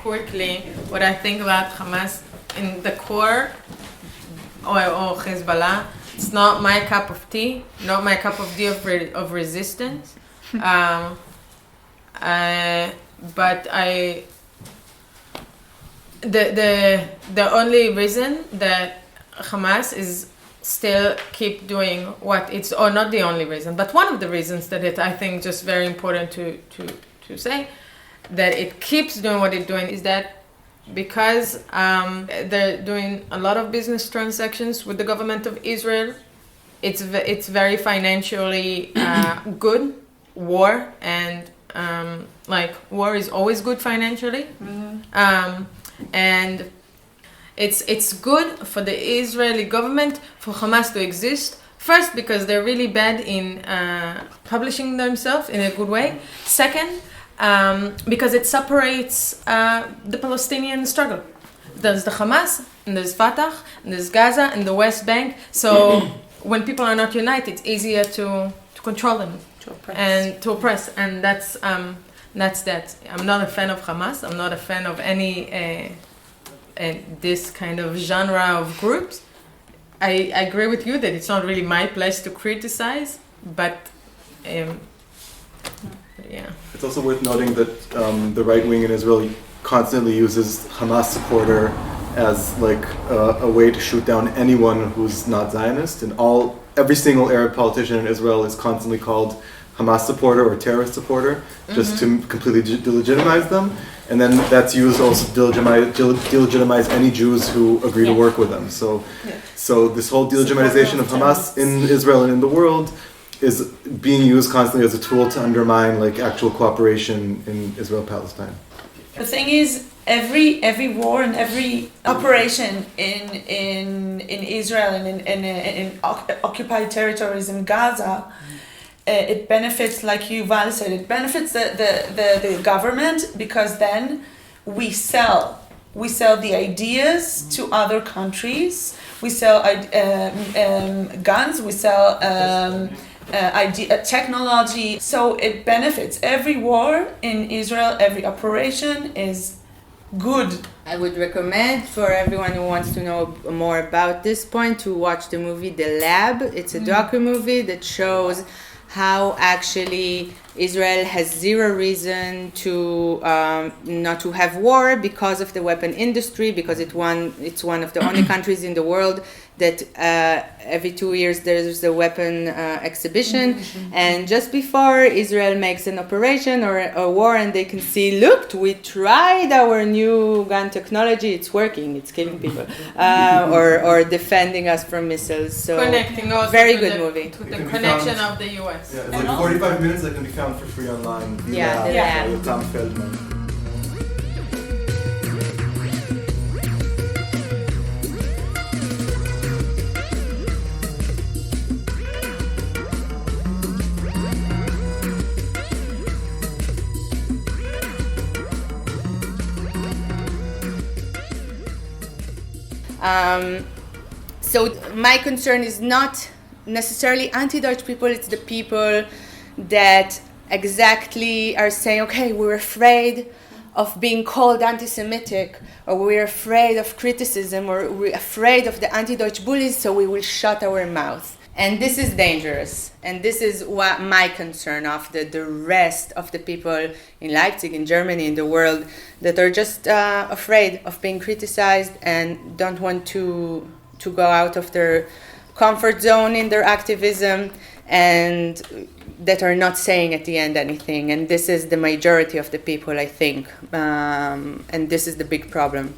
Quickly, what I think about Hamas in the core, or Hezbollah, It's not my cup of tea, not my cup of tea of resistance. But the only reason that Hamas is still keep doing what it's, or not the only reason, but one of the reasons that I think just very important to say that it keeps doing what it's doing is that because they're doing a lot of business transactions with the government of Israel, it's very financially good. War and war is always good financially, and it's good for the Israeli government for Hamas to exist. First, because they're really bad in publishing themselves in a good way. Second, because it separates the Palestinian struggle. There's the Hamas, and there's Fatah, and there's Gaza, and the West Bank. So when people are not united, it's easier to control them and to oppress. And that's that. I'm not a fan of Hamas. I'm not a fan of any this kind of genre of groups. I agree with you that it's not really my place to criticize, but yeah. It's also worth noting that the right wing in Israel constantly uses Hamas supporter as like a way to shoot down anyone who's not Zionist, and every single Arab politician in Israel is constantly called Hamas supporter or terrorist supporter, just to completely delegitimize them. And then that's used also to delegitimize any Jews who agree to work with them. So this whole delegitimization of Hamas in Israel and in the world is being used constantly as a tool to undermine like actual cooperation in Israel-Palestine. The thing is, every war and every operation in Israel and in occupied territories in Gaza, it benefits, like Yuval said, it benefits the government, because then we sell the ideas to other countries. We sell guns. We sell technology. So it benefits. Every war in Israel, every operation is good. I would recommend for everyone who wants to know more about this point to watch the movie The Lab. It's a docu-movie that shows how actually Israel has zero reason to not to have war because of the weapon industry, because it's one of the only countries in the world that every 2 years there's a weapon exhibition, and just before Israel makes an operation or a war, and they can see, look, we tried our new gun technology, it's working, it's killing people, or defending us from missiles. So connecting also very good movie. To the connection of the US. Yeah, it's like 45 minutes that can be found for free online. Yeah. Tom Feldman. So my concern is not necessarily anti-Deutsch people, it's the people that exactly are saying, okay, we're afraid of being called anti-Semitic, or we're afraid of criticism, or we're afraid of the anti-Deutsch bullies, so we will shut our mouth. And this is dangerous. And this is what my concern of the rest of the people in Leipzig, in Germany, in the world, that are just afraid of being criticized and don't want to go out of their comfort zone in their activism, and that are not saying at the end anything. And this is the majority of the people, I think. And this is the big problem.